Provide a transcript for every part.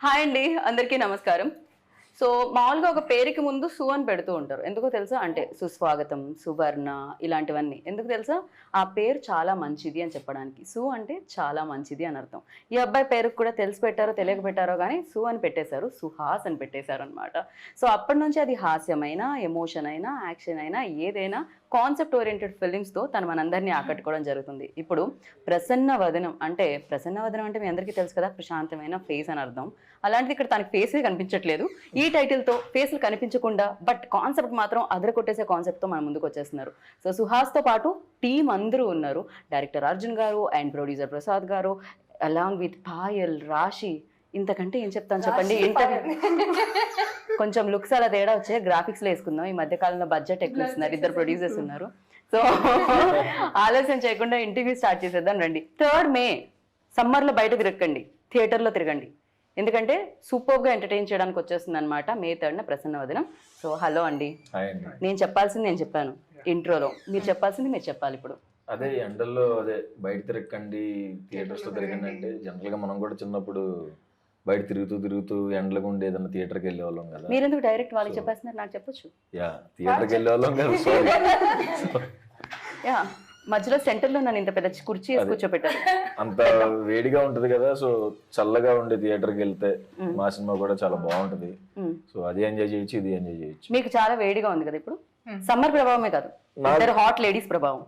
Hi అండి, అందరికీ నమస్కారం. సో మామూలుగా ఒక పేరుకి ముందు సు అని పెడుతూ ఉంటారు. ఎందుకో తెలుసా? అంటే సుస్వాగతం, సువర్ణ ఇలాంటివన్నీ. ఎందుకు తెలుసా? ఆ పేరు చాలా మంచిది అని చెప్పడానికి. సు అంటే చాలా మంచిది అని అర్థం. ఈ అబ్బాయి పేరుకు కూడా తెలిసి పెట్టారో తెలియక పెట్టారో కానీ సు అని పెట్టేశారు, సుహాస్ అని పెట్టేశారు అనమాట. సో అప్పటి నుంచి అది హాస్యమైనా, ఎమోషన్ అయినా, యాక్షన్ అయినా ఏదైనా కాన్సెప్ట్ ఓరియంటెడ్ ఫిలిమ్స్తో తను మనందరినీ ఆకట్టుకోవడం జరుగుతుంది. ఇప్పుడు ప్రసన్న వదనం అంటే మీ అందరికీ తెలుసు కదా, ప్రశాంతమైన ఫేస్ అని అర్థం. అలాంటిది ఇక్కడ తనకి ఫేసే కనిపించట్లేదు. ఈ టైటిల్తో ఫేస్లు కనిపించకుండా బట్ కాన్సెప్ట్ మాత్రం అదరకొట్టేసే కాన్సెప్ట్తో మన ముందుకు వచ్చేస్తున్నారు. సో సుహాస్తో పాటు టీం అందరూ ఉన్నారు. డైరెక్టర్ అర్జున్ గారు అండ్ ప్రొడ్యూసర్ ప్రసాద్ గారు అలాంగ్ విత్ పాయల్, రాశి. ఇంతకంటే ఏం చెప్తాను చెప్పండి. ఇంటర్వ్యూ కొంచెం లుక్స్ అలా తేడా వచ్చే గ్రాఫిక్స్లో వేసుకుందాం. ఈ మధ్య కాలంలో బడ్జెట్ ఎక్కువ ఇస్తున్నారు, ఇద్దరు ప్రొడ్యూసర్స్ ఉన్నారు. సో ఆలస్యం చేయకుండా ఇంటర్వ్యూ స్టార్ట్ చేసేద్దాం రండి. 3rd May సమ్మర్లో బయట తిరగండి, థియేటర్లో తిరగండి. ఎందుకంటే సూపర్గా ఎంటర్టైన్ చేయడానికి వచ్చేస్తుంది అనమాట. May 3rd ప్రసన్న వదనం. సో హలో అండి. నేను చెప్పాల్సింది నేను చెప్పాను ఇంట్రోలో, మీరు చెప్పాల్సింది మీరు చెప్పాలి ఇప్పుడు. అదే ఎండల్లో అదే బయట తిరగండి, థియేటర్స్ లో తిరగండి అంటే జనరల్ గా మనం కూడా చిన్నప్పుడు బయట తిరుగుతూ ఎండలకు ఉండి ఏదైనా థియేటర్కి వెళ్ళే వాళ్ళం కదా. మీరు ఎందుకు డైరెక్ట్ వాళ్ళకి చెప్పేస్తున్నారు? నాకు చెప్పొచ్చు. థియేటర్కి వెళ్ళే వాళ్ళం కదా. యా, మధ్యలో సెంటర్ లో నన్ను ఇంత పెద్ద కుర్చీ వేసి కూర్చోబెట్టారు. అంత వేడిగా ఉంటది కదా, సో చల్లగా ఉండే థియేటర్కి వెళ్తే మా సినిమా కూడా చాలా బాగుంటది. సో అది ఎంజాయ్ చేయొచ్చు, ఇది ఎంజాయ్ చేయొచ్చు. మీకు చాలా వేడిగా ఉంది కదా ఇప్పుడు. సమ్మర్ ప్రభావమే కాదు, ఇద్దరు హాట్ లేడీస్ ప్రభావం.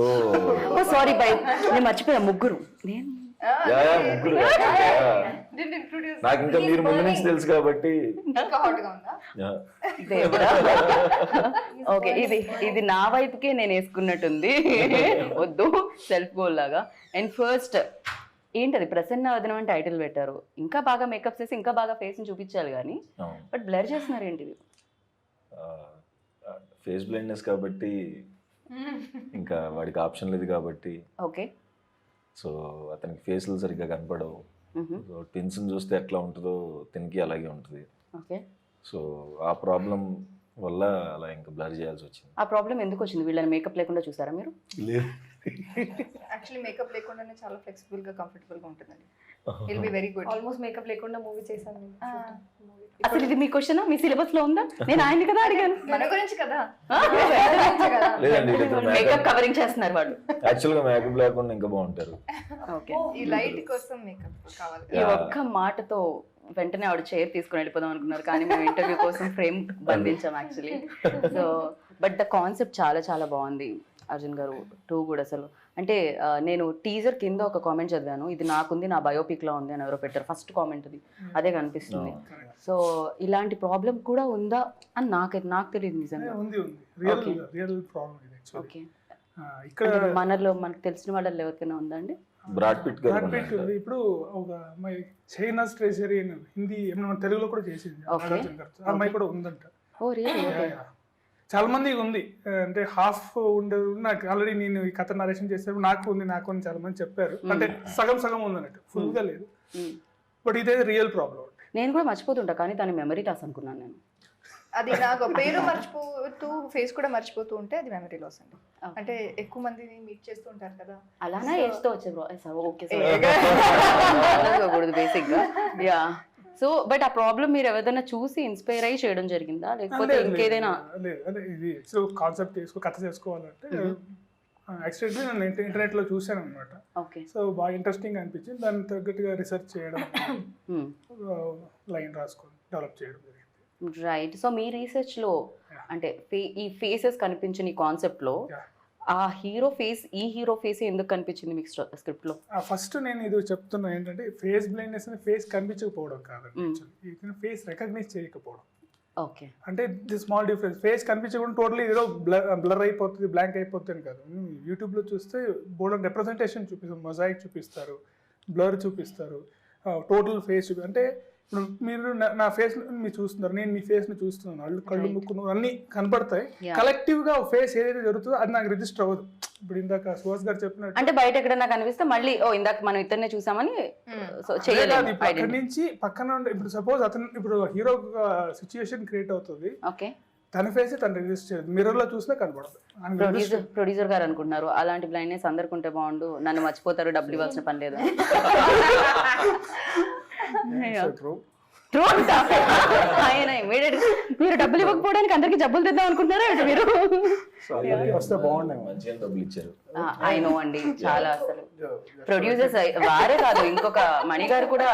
ఓ సారీ బై, నేను మర్చిపోయా. ముగ్గురు నేను ముగ్గురు. నాకు ఇంకా మీరు ముందు నుంచి తెలుసు కాబట్టి. ఓకే, ఇది నా వైపుకే నేను వేసుకున్నట్టుంది. వద్దు, సెల్ఫ్ గోల్ లాగా. అండ్ ఫస్ట్ ఏంటది, ప్రసన్న వదనం అని టైటిల్ పెట్టారు. ఇంకా బాగా మేకప్ చేసి ఇంకా బాగా ఫేస్ ని చూపించాలి కానీ బట్ బ్లర్ చేస్తున్నారు ఏంటిది? ఫేస్ బ్లైండ్నెస్ కాబట్టి ఇంకా వాడికి ఆప్షన్ లేదు కాబట్టి. ఓకే, సో అతనికి ఫేస్లు సరిగ్గా కనపడవు. ట్విన్స్ చూస్తే ఎట్లా ఉంటుందో తినికి అలాగే ఉంటుంది. ఓకే, సో ఆ ప్రాబ్లం వల్ల అలా ఇంకా బ్లర్ చేయాల్సి వచ్చింది. ఆ ప్రాబ్లం ఎందుకు వచ్చింది? వీళ్ళని మేకప్ లేకుండా చూసారా మీరు? లేదు, యాక్చువల్లీ మేకప్ లేకుండానే చాలా ఫ్లెక్సిబుల్ గా కంఫర్టబుల్ గా ఉంటుందండి. It be very good. Almost makeup లేకుండా మూవీ చేశాను. అసలు ఇది మీ క్వశ్చన్ మీ సిలబస్ లో ఉందా? నేను ఆయన్ని కదా అడిగాను. మన గురించి కదా. లేదండి, మేకప్ కవరింగ్ చేస్తున్నారు వాళ్ళు. యాక్చువల్ గా మేకప్ లేకుండా ఇంకా బాగుంటారు. ఓకే, ఈ లైట్ కోసం మేకప్ కావాలి. ఈ ఒక్క మాటతో వెంటనే ఆవిడ చైర్ తీసుకుని వెళ్ళిపోదాం అనుకున్నారు, కానీ మేము ఇంటర్వ్యూ కోసం ఫ్రేమ్ బంధించాం actually. So but the concept చాలా చాలా బాగుంది అర్జున్ గారు. 2 కూడా అసలు అంటే నేను టీజర్ కింద ఒక కామెంట్ చదివాను, ఇది నాకుంది, నా బయోపిక్ లో ఉంది అని ఎవరో పెట్టారు. ఫస్ట్ కామెంట్ అది అదే కనిపిస్తుంది. సో ఇలాంటి ప్రాబ్లం కూడా ఉందా అని నాకు తెలియదు నిజంగా. ఓకే, ఇక్కడ మనలో మనకు తెలిసిన వాళ్ళలో ఎవరికైనా ఉందా అండి? బ్రాడ్ పిట్ గారు ఇప్పుడు ఒక అమ్మాయి చైనాస్ ట్రెజరీ అని హిందీ ఏమన్నా తెలుగులో కూడా చేసింది, ఆ అమ్మాయి కూడా ఉందంట. ఓ రియల్లీ? చాలా మందికి ఉంది. అంటే హాఫ్ ఉండదు. నాకు ఆల్రెడీ నేను ఈ కథ నరేషన్ చేసేప్పుడు నాకు ఉంది చాలా మంది చెప్పారు. అంటే సగం ఉంది అన్నట్టు, ఫుల్ గా లేదు. బట్ ఇదే రియల్ ప్రాబ్లం. నేను కూడా మర్చిపోతుంటా, కానీ దాని మెమరీ లాస్ అనుకున్నాను నేను. అది నాకు పేరు మర్చిపోతూ ఫేస్ కూడా మర్చిపోతూ ఉంటే అది మెమరీ లాస్ అండి. అంటే ఎక్కువ మందిని మీట్ చేస్తూ ఉంటారు కదా, అలానే ఏజ్తో వచ్చే ఓకే బేసిక్ గా. యా, సో బట్ ఆ ప్రాబ్లం మీరు ఎవరైనా చూసి ఇన్స్పైర్ అయ్యి చేయడం జరిగిందా, లేకపోతే ఇంకేదైనా? అంటే ఇది కాన్సెప్ట్ కథ చేసుకోవాలంటే యాక్చువల్లీ నేను ఇంటర్నెట్ లో చూసాను అనమాట. ఓకే, సో బాగా ఇంట్రెస్టింగ్ అనిపించింది. దాన్ని తగ్గట్టుగా రీసెర్చ్ చేయడం, లైన్ రాసుకొని డెవలప్ చేయడం జరిగింది. రైట్. సో మీ రీసెర్చ్ లో అంటే ఈ ఫేసెస్ కనిపించిన ఈ కాన్సెప్ట్ లో ఆ హీరో ఫేస్ ఎందుకు కనిపించింది మీకు స్క్రిప్ట్ లో? ఫస్ట్ నేను ఇది చెప్తున్నా ఏంటంటే, ఫేస్ బ్లైండ్నెస్ అని ఫేస్ కనిపించకపోవడం కాదండి, ఫేస్ రికగ్నైజ్ చేయకపోవడం. ఓకే, అంటే ది స్మాల్ డిఫరెన్స్. ఫేస్ కనిపించకుండా టోటలీ ఏదో బ్లర్ అయిపోతుంది, బ్లాంక్ అయిపోతుంది కాదు. యూట్యూబ్లో చూస్తే బోర్డ్ రిప్రజెంటేషన్ చూపిస్తారు, మొజాయిక్ చూపిస్తారు, బ్లర్ చూపిస్తారు, టోటల్ ఫేస్ అంటే ఇప్పుడు మీరు నా ఫేస్ మీరు చూస్తున్నారు, నేను మీ ఫేస్ ని చూస్తున్నాను, కళ్ళు ముక్కు అన్ని కనపడతాయి. కలెక్టివ్ గా ఫేస్ ఏదైతే జరుగుతుందో అది నాకు రిజిస్టర్ అవ్వదు. ఇప్పుడు ఇందాక సుహాస్ గారు చెప్పినట్టు అంటే బయట ఎక్కడన్నా కనిపిస్తే మళ్ళీ ఇందాక మనం ఇద్దరినే చూసామని చేయలేదు. అక్కడి నుంచి పక్కన ఇప్పుడు సపోజ్ అతను ఇప్పుడు హీరో సిచ్యుయేషన్ క్రియేట్ అవుతుంది, తన ఫేస్ తను రిజిస్టర్ చేయదు, మిర్రర్ లో చూసినా కనపడదు. ప్రొడ్యూసర్ గారు అనుకుంటున్నారు అలాంటి బ్లైండ్నెస్ అందరికి ఉంటే బాగుండు, నన్ను మర్చిపోతారు, డబ్బులు ఇవ్వాల్సిన పని లేదు. ట్రూ. ట్రూ అంట ఆయన immediate గా, మీరు డబ్బులు ఇవ్వకపోవడానికి అందరికి జబ్బులు తెద్దాం అనుకుంటున్నారా ఏంటి మీరు? సో అందరికీ వస్తే బాగుండేమో. మంచిగా డబ్బులు ఇచ్చారు. ఐ నో అండి, చాలా అసలు ప్రొడ్యూసర్స్ వారే కాదు, ఇంకొక మణి గారు కూడా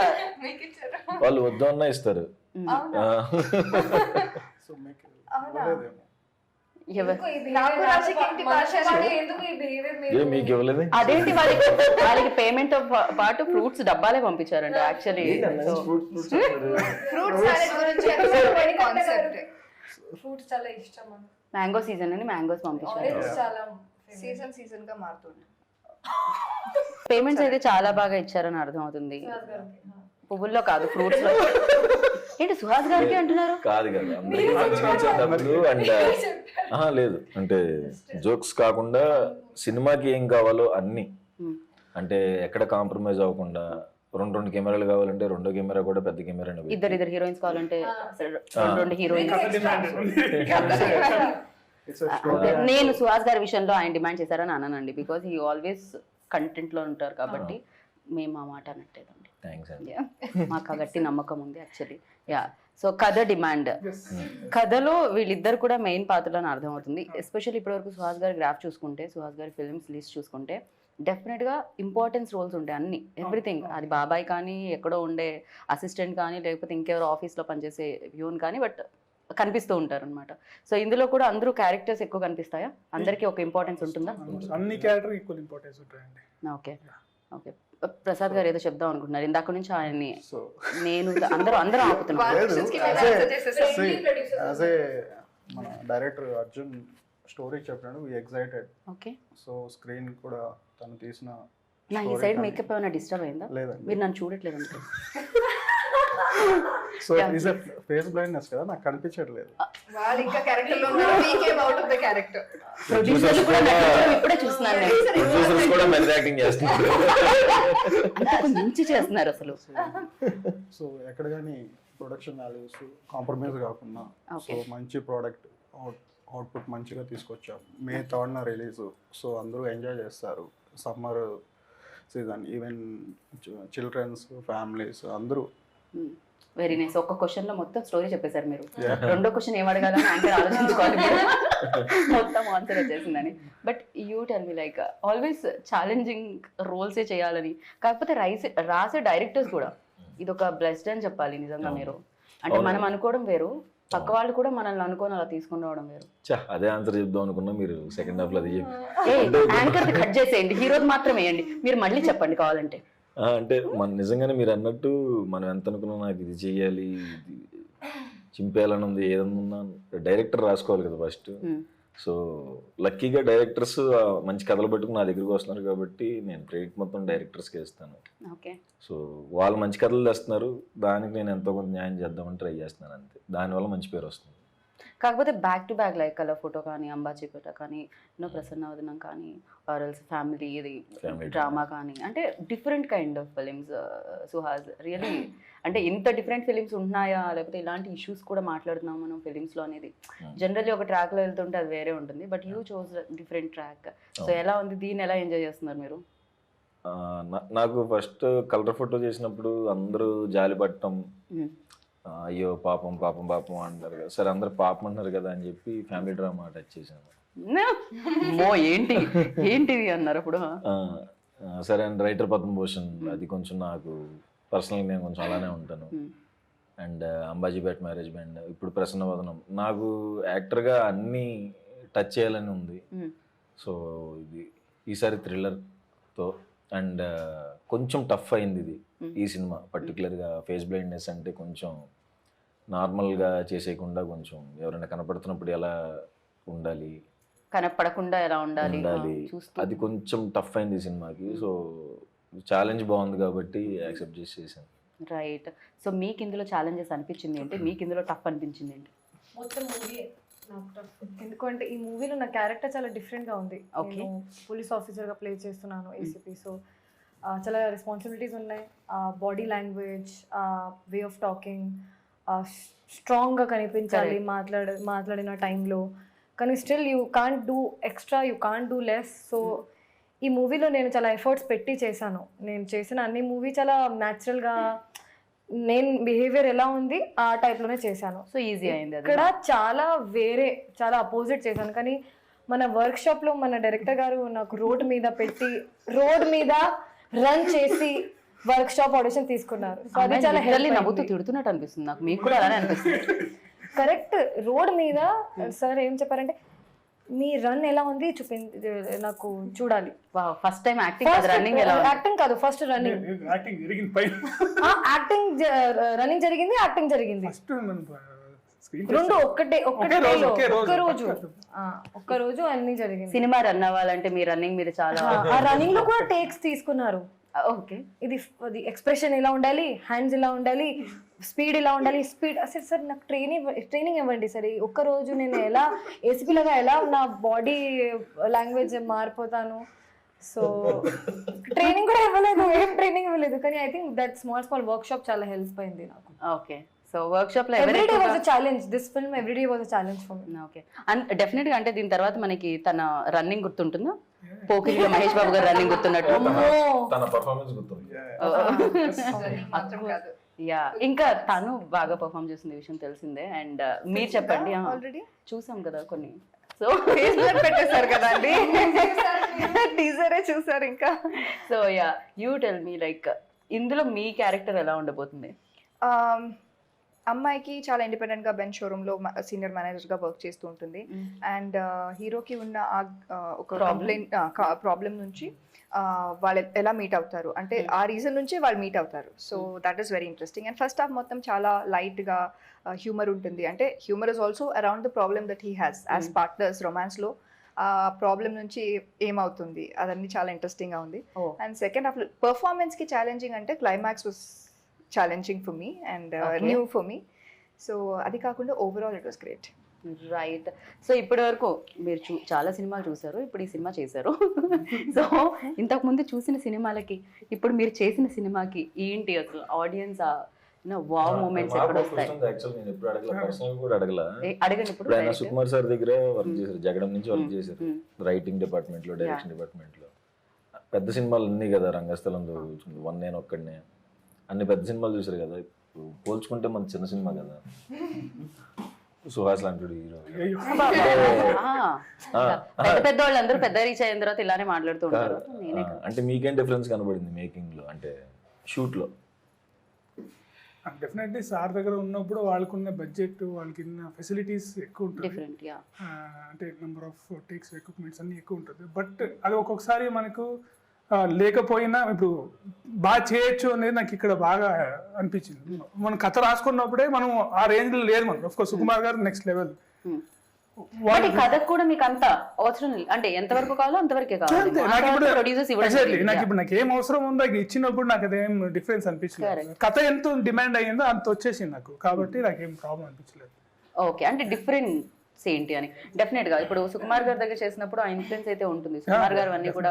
వాళ్ళు వద్దు అన్నా ఇస్తారు. సో మీకు అవునా? ఇవ్వలేదేమో. నాకు రాశికి ఏంటి పార్షాలిటీ? ఏ మీకు ఇవ్వలేదు? అదేంటి వాళ్ళకి పేమెంట్ తో పాటు ఫ్రూట్స్ డబ్బాలే పంపించారండి యాక్చువల్లీ. ఫ్రూట్ సాలెడ్ గురించి కాన్సెప్ట్. ఫ్రూట్స్ చాలా ఇష్టం. మ్యాంగో సీజన్ అని మ్యాంగోస్ పంపించారు. ఆరెంజ్ చాలా సీజన్ గా మారుతుంది. పేమెంట్స్ అయితే చాలా బాగా ఇచ్చారని అర్థం అవుతుంది. పువ్వుల్లో కాదు, ఫ్రూట్స్ లో. ఏంటి సుహాస్ గారికి అంటున్నారు? కాదు కదా, అందరికీ మంచిగా ఇచ్చారు డబ్బులు. అండ్ లేదు అంటే జోక్స్ కాకుండా సినిమాకి ఏం కావాలో అన్ని, అంటే ఎక్కడ కాంప్రమైజ్ అవ్వకుండా, రెండు కెమెరాలు కావాలంటే రెండో కెమెరా కూడా పెద్ద కెమెరా, ఇద్దరు హీరోయిన్స్ కావాలంటే రెండు హీరోయిన్స్. నేను సుహాస్ గారి విషయంలో ఆయన డిమాండ్ చేశారని అన్నానండి, బికాస్ హీ ఆల్వేస్ కంటెంట్ లో ఉంటారు కాబట్టి మేము ఆ మాట అనట్లేదండి. థ్యాంక్స్ అండి. మాకు ఆ గట్టి నమ్మకం ఉంది యాక్చువల్లీ. యా, సో కథ డిమాండ్, కథలో వీళ్ళిద్దరు కూడా మెయిన్ పాత్రలని అర్థమవుతుంది. ఎస్పెషల్లీ ఇప్పటివరకు సుహాస్ గారి గ్రాఫ్ చూసుకుంటే, సుహాస్ గారి ఫిల్మ్స్ లిస్ట్ చూసుకుంటే డెఫినెట్గా ఇంపార్టెన్స్ రోల్స్ ఉంటాయి అన్ని, ఎవ్రీథింగ్. అది బాబాయ్ కానీ, ఎక్కడో ఉండే అసిస్టెంట్ కానీ, లేకపోతే ఇంకెవరో ఆఫీస్లో పనిచేసే వ్యూన్ కానీ, బట్ కనిపిస్తూ ఉంటారు అనమాట. సో ఇందులో కూడా అందరూ క్యారెక్టర్స్ ఎక్కువ కనిపిస్తాయా? అందరికీ ఒక ఇంపార్టెన్స్ ఉంటుందా? అన్ని క్యారెక్టర్ ఈక్వల్ ఇంపార్టెన్స్ ఉంటాయండి. Okay okay. ప్రసాద్ గారు ఏదో చెప్దాం అనుకుంటున్నారు ఇందాక నుంచి ఆయన్ని. సో నేను అందరూ ఆపుతున్నారు. యాజ్ ఏ మన డైరెక్టర్ అర్జున్ స్టోరీ చెప్పినాడు, వి ఎక్సైటెడ్. ఓకే, సో స్క్రీన్ కూడా తను తీసిన నా ఈ సైడ్ మేకప్ ఏమైనా డిస్టర్బ్ అయిందా? లేదండి. మీరు నన్ను చూడట్లేదు అనుకో. సో ఈజ్ ఫేస్ బ్లైండ్నెస్ కదా, నాకు కనిపించట్లేదు. వాళ్ళు ఇంకా క్యారెక్టర్ లో ఉన్నారు, we came out of the character. ప్రొడ్యూసర్లు కూడా నటించడం ఇప్పుడే చూస్తున్నాను నేను. ప్రొడ్యూసర్స్ కూడా మెల్ యాక్టింగ్ చేస్తున్నారు. అంతకు మించి చేస్తున్నారు అసలు. సో ఎక్కడ కానీ ప్రొడక్షన్ వాల్యూస్ కాంప్రమైజ్ కాకుండా, సో మంచి ప్రోడక్ట్ అవుట్పుట్ మంచిగా తీసుకొచ్చాం. May 3rd రిలీజ్, సో అందరూ ఎంజాయ్ చేస్తారు. Summer season, even childrens, families అందరూ. Very nice. ఒక్క క్వశ్చన్ లో మొత్తం స్టోరీ చెప్పేశారు మీరు. రెండో క్వశ్చన్ ఏం అడగాలని ఆన్సర్ ఆలోచించుకోవాలి మీరు. మొత్తం ఆన్సర్ వచ్చేసిందని. But you tell me, like always challenging రోల్సే చేయాలని, కాకపోతే రాసే డైరెక్టర్స్ కూడా ఇది ఒక బ్లెస్డ్ అని చెప్పాలి నిజంగా. మీరు అంటే మనం అనుకోవడం వేరు, పక్క వాళ్ళు కూడా మనల్ని అనుకోని అలా తీసుకుని రావడం వేరు. అదే ఆన్సర్ చెప్దాం అనుకున్నా, మీరు సెకండ్ హాఫ్ లో అది యాంకర్ కట్ చేసేయండి, హీరోది మాత్రం వేయండి, మీరు మళ్ళీ చెప్పండి కావాలంటే. అంటే మన నిజంగానే మీరు అన్నట్టు మనం ఎంత అనుకున్నా నాకు ఇది చెయ్యాలి, ఇది చింపేయాలని ఉంది, ఏదన్నా డైరెక్టర్ రాసుకోవాలి కదా ఫస్ట్. సో లక్కీగా డైరెక్టర్స్ మంచి కథలు పట్టుకుని నా దగ్గరికి వస్తున్నారు కాబట్టి నేను క్రెడిట్ మొత్తం డైరెక్టర్స్కి ఇస్తాను. ఓకే, సో వాళ్ళు మంచి కథలు తెస్తున్నారు, దానికి నేను ఎంతో కొంత న్యాయం చేద్దామని ట్రై చేస్తున్నాను అంతే. దానివల్ల మంచి పేరు వస్తుంది. కాకపోతే back to back like colour photo కానీ, అంబాజీపేట కానీ, ప్రసన్నవదనం కానీ, ఆర్ఎల్స్ ఫ్యామిలీ ఇది డ్రామా కానీ, అంటే different kind of films Suhas. Really అంటే ఇంత డిఫరెంట్ ఫిలిమ్స్ ఉంటున్నాయా, లేకపోతే ఇలాంటి ఇష్యూస్ కూడా మాట్లాడుతున్నాం మనం ఫిలిమ్స్లో అనేది. జనరల్లీ ఒక ట్రాక్లో వెళ్తుంటే అది వేరే ఉంటుంది, but you chose different track. So ఎలా ఉంది, దీన్ని ఎలా ఎంజాయ్ చేస్తున్నారు మీరు? నాకు ఫస్ట్ కలర్ ఫోటో చేసినప్పుడు అందరూ జాలి పట్టడం, అయ్యో పాపం పాపం పాపం అంటారు కదా, సరే అందరు పాపం అంటారు కదా అని చెప్పి ఫ్యామిలీ డ్రామా టచ్ చేశాను. ఏంటిది అన్నారు అప్పుడు. సరే అండ్ రైటర్ పద్మభూషణ్, అది కొంచెం నాకు పర్సనల్గా నేను కొంచెం అలానే ఉంటాను. అండ్ అంబాజీపేట మ్యారేజ్ బ్యాండ్, ఇప్పుడు ప్రసన్నవదనం. నాకు యాక్టర్గా అన్నీ టచ్ చేయాలని ఉంది. సో ఇది ఈసారి థ్రిల్లర్తో అండ్ కొంచెం టఫ్ అయింది ఇది ఈ సినిమా. పర్టికులర్గా ఫేస్ బ్లైండ్నెస్ అంటే కొంచెం నార్మల్గా చేసేయకుండా కొంచెం ఎవరైనా కనపడుతున్నప్పుడు ఎలా ఉండాలి, కనపడకుండా ఎలా ఉండాలి, అది కొంచెం టఫ్ అయింది ఈ సినిమాకి. సో ఛాలెంజ్ బాగుంది కాబట్టి యాక్సెప్ట్ చేసాను. రైట్. సో మీకు ఇందులో ఛాలెంజెస్ అనిపించింది ఏంటి, మీకు ఇందులో టఫ్ అనిపించింది ఏంటి? మొత్తం మూవీ నాకు టఫ్, ఎందుకంటే ఈ మూవీలో నా క్యారెక్టర్ చాలా డిఫరెంట్గా ఉంది. నేను పోలీస్ ఆఫీసర్గా ప్లే చేస్తున్నాను, ఏసీపీ. సో చాలా రెస్పాన్సిబిలిటీస్ ఉన్నాయి. Body language, way of talking స్ట్రాంగ్గా కనిపించాలి మాట్లాడిన టైంలో. కానీ still you can't do extra, you can't do less. So ఈ మూవీలో నేను చాలా ఎఫర్ట్స్ పెట్టి చేశాను. నేను చేసిన అన్ని మూవీ చాలా న్యాచురల్గా నేను బిహేవియర్ ఎలా ఉంది ఆ టైప్లోనే చేశాను. సో ఈజీ అయింది అది. ఇక్కడ చాలా చాలా అపోజిట్ చేశాను. కానీ మన వర్క్షాప్లో మన డైరెక్టర్ గారు నాకు రోడ్ మీద రన్ చేసి వర్క్షాప్ ఆడిషన్ తీసుకున్నారు. సో అది చాలా Literally నవ్వుతూ తిడుతున్నట్టు అనిపిస్తుంది నాకు, మీకు కూడా అలానే అనిపిస్తుంది. కరెక్ట్. రోడ్ మీద సార్ ఏం చెప్పారంటే మీ రన్ ఎలా ఉంది నాకు చూడాలి. ఫస్ట్ టైం యాక్టింగ్ రన్నింగ్ ఎలా ఉంది? యాక్టింగ్ కాదు, ఫస్ట్ రన్నింగ్. యాక్టింగ్ జరిగింది పైన యాక్టింగ్ రన్నింగ్ జరిగింది, యాక్టింగ్ జరిగింది. ఫస్ట్ రెండు ఒక్క రోజు అన్ని జరిగింది. సినిమా రన్ అవ్వాలంటే మీ రన్నింగ్ మీద చాలా ఆ రన్నింగ్ లో కూడా టేక్స్ తీసుకున్నారు. ఓకే, ఇది ఎక్స్ప్రెషన్ ఎలా ఉండాలి, హ్యాండ్స్ ఎలా ఉండాలి, స్పీడ్ ఎలా ఉండాలి. స్పీడ్ అసలు సార్ నాకు ట్రైనింగ్ ఇవ్వండి సార్. ఒక్క రోజు నేను ఎలా ఏసీపీ లాగా ఎలా నా బాడీ లాంగ్వేజ్ మారిపోతాను. సో ట్రైనింగ్ కూడా ఇవ్వలేదు, ఏం ట్రైనింగ్ ఇవ్వలేదు. కానీ I think that small work shop చాలా హెల్ప్ అయింది నాకు. ఓకే, సో వర్క్ షాప్ లో everyday was a challenge. This film everyday was a challenge for me. Okay, and definite గా అంటే దీని తర్వాత మనకి తన రన్నింగ్ గుర్తుంటుందా? పోకిరిలో మహేష్ బాబు గారు రన్నింగ్ గుర్తున్నట్టు. తన పర్ఫార్మెన్స్ గుర్తుంది. మాత్రం కాదు. యా, ఇంకా తను బాగా పర్ఫామ్ చేసిన విషయం తెలిసిందే. అండ్ మీరు చెప్పండి. ఆల్రెడీ చూసాం కదా కొన్ని. సో ఫేస్బుక్ పెట్టేశారు కదా అండి, టీజరే చూసారు ఇంకా. So yeah, you tell me like ఇందులో మీ క్యారెక్టర్ ఎలా ఉండబోతుంది? అమ్మాయికి చాలా ఇండిపెండెంట్ గా బెంచ్ షోరూమ్ లో సీనియర్ మేనేజర్ గా వర్క్ చేస్తూ ఉంటుంది. అండ్ హీరోకి ఉన్న ఒక ప్రాబ్లం నుంచి వాళ్ళు ఎలా మీట్ అవుతారు అంటే ఆ రీజన్ నుంచి వాళ్ళు మీట్ అవుతారు. So that is very interesting. And first half మొత్తం చాలా లైట్ గా హ్యూమర్ ఉంటుంది. అంటే humour is also around the problem that he has as partners romance లో. ఆ ప్రాబ్లం నుంచి ఏమవుతుంది అదన్నీ చాలా ఇంట్రెస్టింగ్ గా ఉంది. అండ్ సెకండ్ హాఫ్ పర్ఫార్మెన్స్ కి ఛాలెంజింగ్ అంటే climax was challenging for me and new for me. So అది కాకుండా overall it was great. Right. So ఇప్పటి వరకు మీరు చాలా సినిమాలు చూసారు, ఇప్పుడు ఈ సినిమా చేశారు. సో ఇంతకు ముందు చూసిన సినిమాలకి ఇప్పుడు మీరు చేసిన సినిమాకి ఏంటి అసలు ఆడియన్స్ వావ్ మూమెంట్స్ ఎక్కడ వస్తాయి? యాక్చువల్లీ నేను ఎప్పుడు అడగల, పర్సనల్ కూడా అడగల. అడగండి. ఇప్పుడు ఆయన సుకుమార్ సార్ దగ్గర వర్క్ చేశారు, జగడం నుంచి వర్క్ చేశారు, రైటింగ్ డిపార్ట్మెంట్ లో, డైరెక్షన్ డిపార్ట్మెంట్ లో. పెద్ద సినిమాలు అన్నీ కదా, రంగస్థలం వన్ నేను ఒక్కడనే, అన్ని పెద్ద సినిమాలు చూసారు కదా. పోల్చుకుంటే మన చిన్న సినిమా కదా, సుహాస్ లాంటి హీరో. పెద్ద పెద్ద వాళ్ళందరూ పెద్ద రీచ్ అయిన తర్వాత ఇలానే మాట్లాడుతూ ఉంటారు. అంటే మీకేం డిఫరెన్స్ కనబడింది మేకింగ్ లో, అంటే షూట్ లో? డెఫినెట్లీ సార్ దగ్గర ఉన్నప్పుడు వాళ్ళకున్న బడ్జెట్, వాళ్ళకి ఫెసిలిటీస్ ఎక్కువ ఉంటుంది. Different, yeah. అంటే నెంబర్ ఆఫ్ టేక్స్, ఎక్విప్మెంట్స్ అన్ని ఎక్కువ ఉంటుంది. బట్ అది ఒక్కొక్కసారి మనకు లేకపోయినా ఇప్పుడు బాగా చేయొచ్చు అనేది నాకు ఇక్కడ బాగా అనిపించింది. మనం కథ రాసుకున్నప్పుడే మనం ఆ రేంజ్ లో లేదు. మనం ఆఫ్ కోర్స్ సుకుమార్ గారు నెక్స్ట్ లెవెల్. వాటి కథకు కూడా మీకు అంత అవసరం లేదు, అంటే ఎంతవరకు కావాలో అంతవరకే కావాలి. నాకు ఏం అవసరం ఉందో ఇచ్చినప్పుడు నాకు అదేం డిఫరెన్స్ అనిపించలేదు. కథ ఎంత డిమాండ్ అయ్యిందో అంత వచ్చేసింది నాకు, కాబట్టి నాకేం ప్రాబ్లం అనిపించలేదు. ఓకే, అంటే డిఫరెన్స్ ఏంటి అని డెఫినెట్ గా ఇప్పుడు సుకుమార్ గారి దగ్గర చేసినప్పుడు ఆ ఇన్ఫ్లుయెన్స్ అయితే ఉంటుంది. సుకుమార్ గారు అన్ని కూడా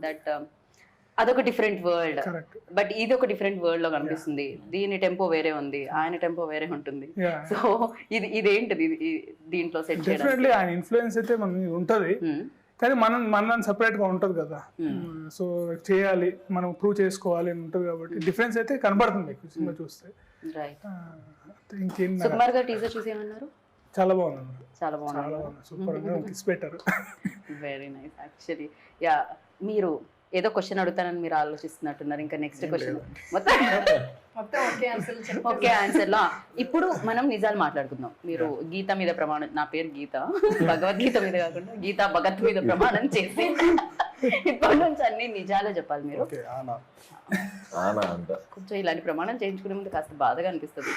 దట్ అదొక డిఫరెంట్ వరల్డ్, బట్ ఇది ఒక డిఫరెంట్ వరల్డ్ లో కనిపిస్తుంది. దీని టెంపో వేరే ఉంది, ఆయన టెంపో వేరే ఉంటుంది. సో ఇదేంటిది దీంట్లో సెట్ డెఫినెట్లీ ఆయన ఇన్ఫ్లుయెన్స్ అయితే మనకి ఉంటది, కానీ మనం సపరేట్ గా ఉంటది కదా. సో చేయాలి, మనం ప్రూవ్ చేసుకోవాలి అని ఉంటది, కాబట్టి డిఫరెన్స్ అయితే కనబడుతుంది సినిమా చూస్తే. ఇంకేం సుకుమార్ గారు టీజర్ చూసి ఏమన్నారు? చాలా బాగుంది, చాలా బాగుంది, సూపర్ గా కిస్ పెట్టారు. Very nice. యాక్చువల్లీ యా, మీరు ఏదో క్వశ్చన్ అడుగుతానని మీరు ఆలోచిస్తున్నట్టున్నారు. ఇంకా నెక్స్ట్ క్వశ్చన్ మొత్తం ఓకే ఆన్సర్ లో. ఇప్పుడు మనం నిజాలు మాట్లాడుకుందాం. మీరు గీత మీద ప్రమాణం, నా పేరు గీత, భగవద్గీత మీద కాకుండా గీతా భగత్ మీద ప్రమాణం చేసి ఇప్పటి నుంచి అన్ని నిజాలే చెప్పాలి మీరు. కొంచెం ఇలాంటి ప్రమాణం చేయించుకునే ముందు కాస్త బాధగా అనిపిస్తుంది,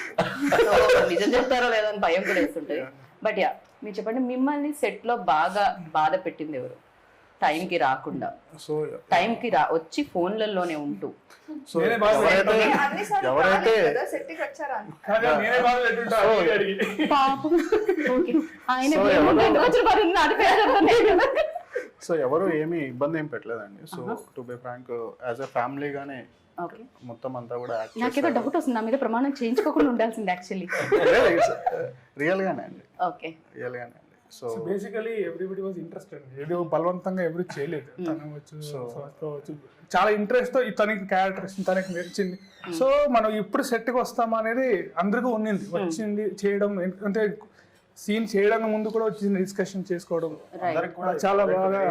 నిజం చెప్తారో లేదో అని భయం కూడా వేస్తుంటది. బట్ యా, మీరు చెప్పండి, మిమ్మల్ని సెట్ లో బాగా బాధ పెట్టింది ఎవరు? టైంకి రాకుండా, టైంకి వచ్చి ఫోన్లలోనే ఉంటూ సో ఎవరు ఏమి ఇబ్బంది ఏం పెట్టలేదండి. So to be frank, as a family గానే మొత్తం అంతా కూడా నాకేదో డౌట్ వస్తుంది, నా మీద ప్రమాణం చేయించుకోకుండా ఉండాల్సింది యాక్చువల్లీ. రియల్ గానే అండి, ఓకే, రియల్ గానే అండి. So basically everybody was interested. ఏదో బలవంతంగా ఎవరు చేయలేదు. తను వచ్చు చాలా ఇంట్రెస్ట్ తో తనకి క్యారెక్టర్స్ తనకి నచ్చింది. సో మనం ఇప్పుడు సెట్కి వస్తామా అనేది అందరికీ ఉన్నింది, వచ్చింది చేయడం. అంటే సీన్ చేయడానికి ముందు కూడా వచ్చింది డిస్కషన్ చేసుకోవడం, చాలా బాగా